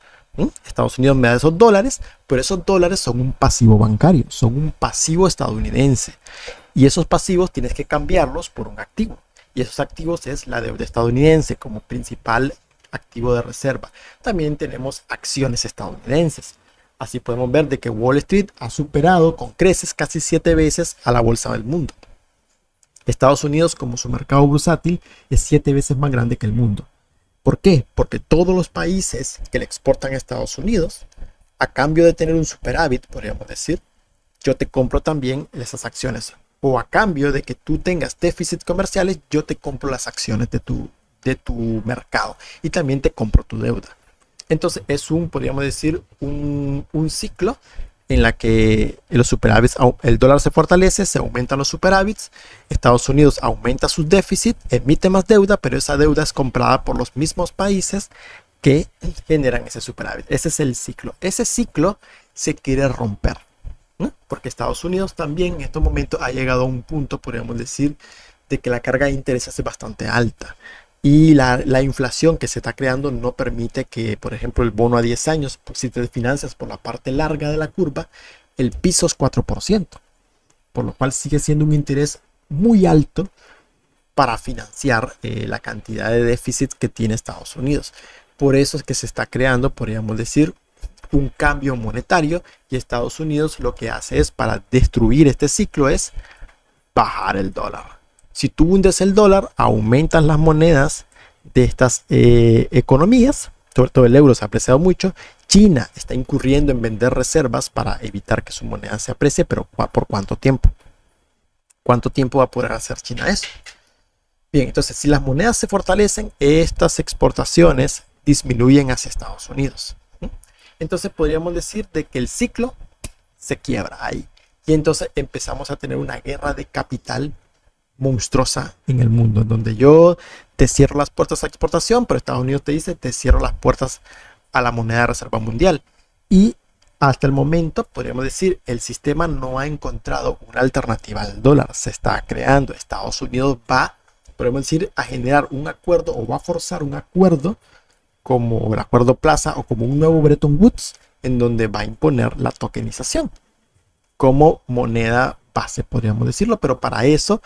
Estados Unidos me da esos dólares, pero esos dólares son un pasivo bancario, son un pasivo estadounidense. Y esos pasivos tienes que cambiarlos por un activo. Y esos activos es la deuda estadounidense como principal activo de reserva. También tenemos acciones estadounidenses. Así podemos ver de que Wall Street ha superado con creces casi 7 veces a la bolsa del mundo. Estados Unidos, como su mercado bursátil, es 7 veces más grande que el mundo. ¿Por qué? Porque todos los países que le exportan a Estados Unidos, a cambio de tener un superávit, podríamos decir, yo te compro también esas acciones. O a cambio de que tú tengas déficits comerciales, yo te compro las acciones de tu mercado. Y también te compro tu deuda. Entonces es podríamos decir, un ciclo en la que los superávits, el dólar se fortalece, se aumentan los superávits, Estados Unidos aumenta sus déficits, emite más deuda, pero esa deuda es comprada por los mismos países que generan ese superávit. Ese es el ciclo. Ese ciclo se quiere romper, ¿no? Porque Estados Unidos también en estos momentos ha llegado a un punto, podríamos decir, de que la carga de intereses es bastante alta. Y la inflación que se está creando no permite que, por ejemplo, el bono a 10 años, pues, si te financias por la parte larga de la curva, el piso es 4%, por lo cual sigue siendo un interés muy alto para financiar la cantidad de déficit que tiene Estados Unidos. Por eso es que se está creando, podríamos decir, un cambio monetario, y Estados Unidos lo que hace es, para destruir este ciclo, es bajar el dólar. Si tú hundes el dólar, aumentan las monedas de estas economías, sobre todo el euro se ha apreciado mucho. China está incurriendo en vender reservas para evitar que su moneda se aprecie, pero ¿por cuánto tiempo? ¿Cuánto tiempo va a poder hacer China eso? Bien, entonces si las monedas se fortalecen, estas exportaciones disminuyen hacia Estados Unidos. Entonces podríamos decir de que el ciclo se quiebra ahí. Y entonces empezamos a tener una guerra de capital monstruosa en el mundo, en donde yo te cierro las puertas a exportación, pero Estados Unidos te dice, te cierro las puertas a la moneda de reserva mundial. Y hasta el momento, podríamos decir, el sistema no ha encontrado una alternativa al dólar. Se está creando. Estados Unidos va, podemos decir, a generar un acuerdo, o va a forzar un acuerdo como el Acuerdo Plaza o como un nuevo Bretton Woods, en donde va a imponer la tokenización como moneda base, podríamos decirlo. Pero para eso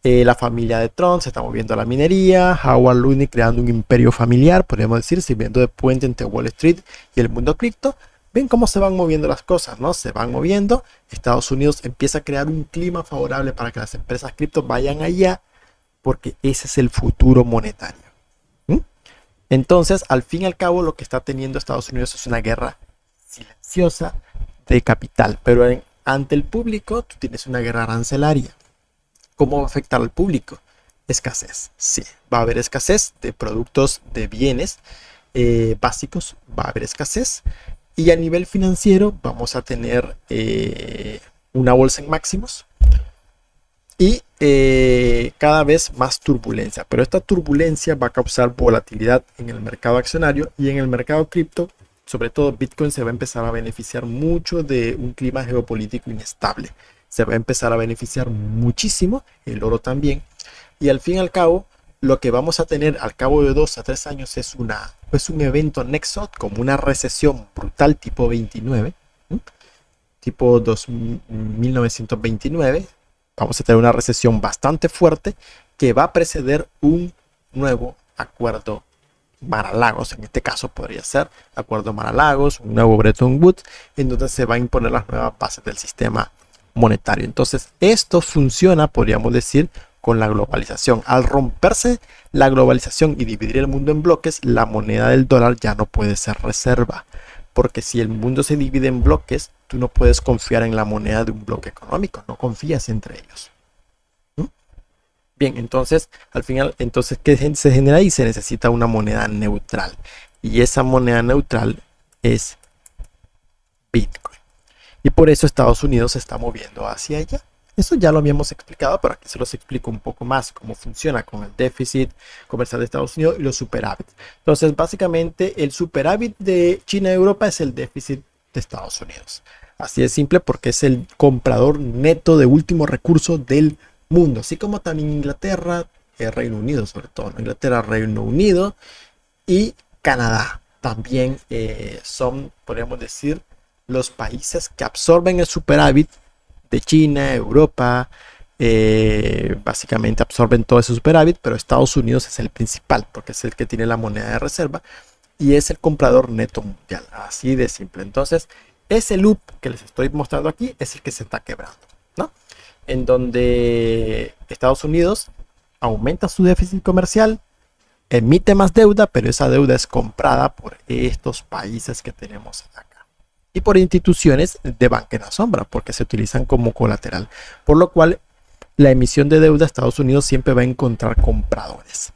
la familia de Trump se está moviendo a la minería, Howard Looney creando un imperio familiar, podríamos decir, sirviendo de puente entre Wall Street y el mundo cripto. Ven cómo se van moviendo las cosas, ¿no? Se van moviendo. Estados Unidos empieza a crear un clima favorable para que las empresas cripto vayan allá, porque ese es el futuro monetario. Entonces, al fin y al cabo, lo que está teniendo Estados Unidos es una guerra silenciosa de capital, pero ante el público tú tienes una guerra arancelaria. ¿Cómo va a afectar al público? Escasez. Sí, va a haber escasez de productos, de bienes básicos, va a haber escasez. Y a nivel financiero vamos a tener una bolsa en máximos y cada vez más turbulencia. Pero esta turbulencia va a causar volatilidad en el mercado accionario, y en el mercado cripto, sobre todo Bitcoin, se va a empezar a beneficiar mucho de un clima geopolítico inestable. Se va a empezar a beneficiar muchísimo, el oro también. Y al fin y al cabo, lo que vamos a tener al cabo de 2 a 3 años es un evento nexo, como una recesión brutal tipo 29, tipo 1929. Vamos a tener una recesión bastante fuerte que va a preceder un nuevo acuerdo Mar-a-Lagos. En este caso podría ser acuerdo Mar-a-Lagos, un nuevo Bretton Woods, en donde se va a imponer las nuevas bases del sistema monetario. Entonces esto funciona, podríamos decir, con la globalización. Al romperse la globalización y dividir el mundo en bloques, la moneda del dólar ya no puede ser reserva, porque si el mundo se divide en bloques, tú no puedes confiar en la moneda de un bloque económico, no confías entre ellos. Bien, entonces al final, entonces ¿qué se genera ahí? Se necesita una moneda neutral, y esa moneda neutral es Bitcoin. Y por eso Estados Unidos se está moviendo hacia allá. Eso ya lo habíamos explicado, pero aquí se los explico un poco más cómo funciona con el déficit comercial de Estados Unidos y los superávit. Entonces, básicamente, el superávit de China y Europa es el déficit de Estados Unidos. Así de simple, porque es el comprador neto de último recurso del mundo, así como también Inglaterra, Reino Unido, sobre todo, ¿no? Inglaterra, Reino Unido y Canadá también son, podríamos decir, los países que absorben el superávit de China, Europa, básicamente absorben todo ese superávit, pero Estados Unidos es el principal, porque es el que tiene la moneda de reserva y es el comprador neto mundial, así de simple. Entonces, ese loop que les estoy mostrando aquí es el que se está quebrando, ¿no? En donde Estados Unidos aumenta su déficit comercial, emite más deuda, pero esa deuda es comprada por estos países que tenemos acá y por instituciones de banca en la sombra, porque se utilizan como colateral, por lo cual la emisión de deuda de Estados Unidos siempre va a encontrar compradores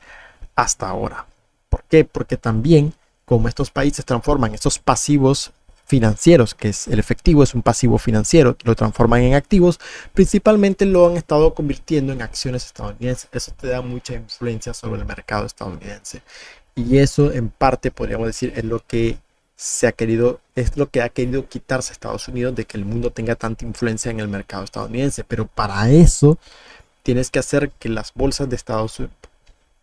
hasta ahora. ¿Por qué? Porque también, como estos países transforman estos pasivos financieros, que es el efectivo, es un pasivo financiero, lo transforman en activos, principalmente lo han estado convirtiendo en acciones estadounidenses. Eso te da mucha influencia sobre el mercado estadounidense, y eso en parte podríamos decir es lo que ha querido quitarse a Estados Unidos, de que el mundo tenga tanta influencia en el mercado estadounidense. Pero para eso tienes que hacer que las bolsas de Estados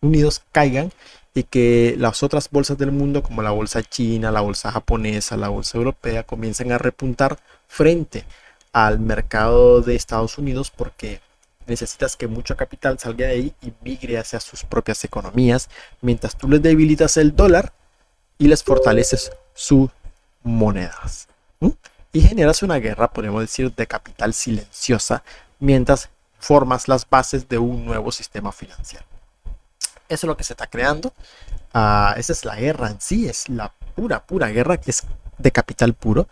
Unidos caigan y que las otras bolsas del mundo, como la bolsa china, la bolsa japonesa, la bolsa europea, comiencen a repuntar frente al mercado de Estados Unidos, porque necesitas que mucho capital salga de ahí y migre hacia sus propias economías, mientras tú les debilitas el dólar y les fortaleces sus monedas. ¿Mm? Y generas una guerra, podemos decir, de capital silenciosa, mientras formas las bases de un nuevo sistema financiero. Eso es lo que se está creando. Esa es la guerra en sí, es la pura guerra, que es de capital puro.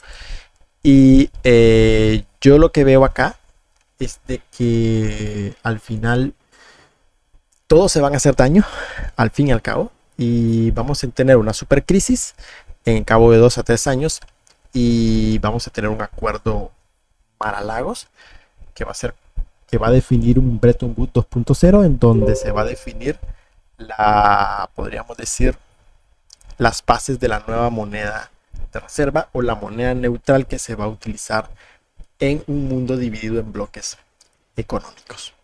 Y yo lo que veo acá es de que al final todos se van a hacer daño, al fin y al cabo, y vamos a tener una super crisis en cabo de 2 a 3 años, y vamos a tener un acuerdo Mar-a-Lagos que va a ser, que va a definir un Bretton Woods 2.0, en donde se va a definir podríamos decir, las bases de la nueva moneda de reserva, o la moneda neutral que se va a utilizar en un mundo dividido en bloques económicos.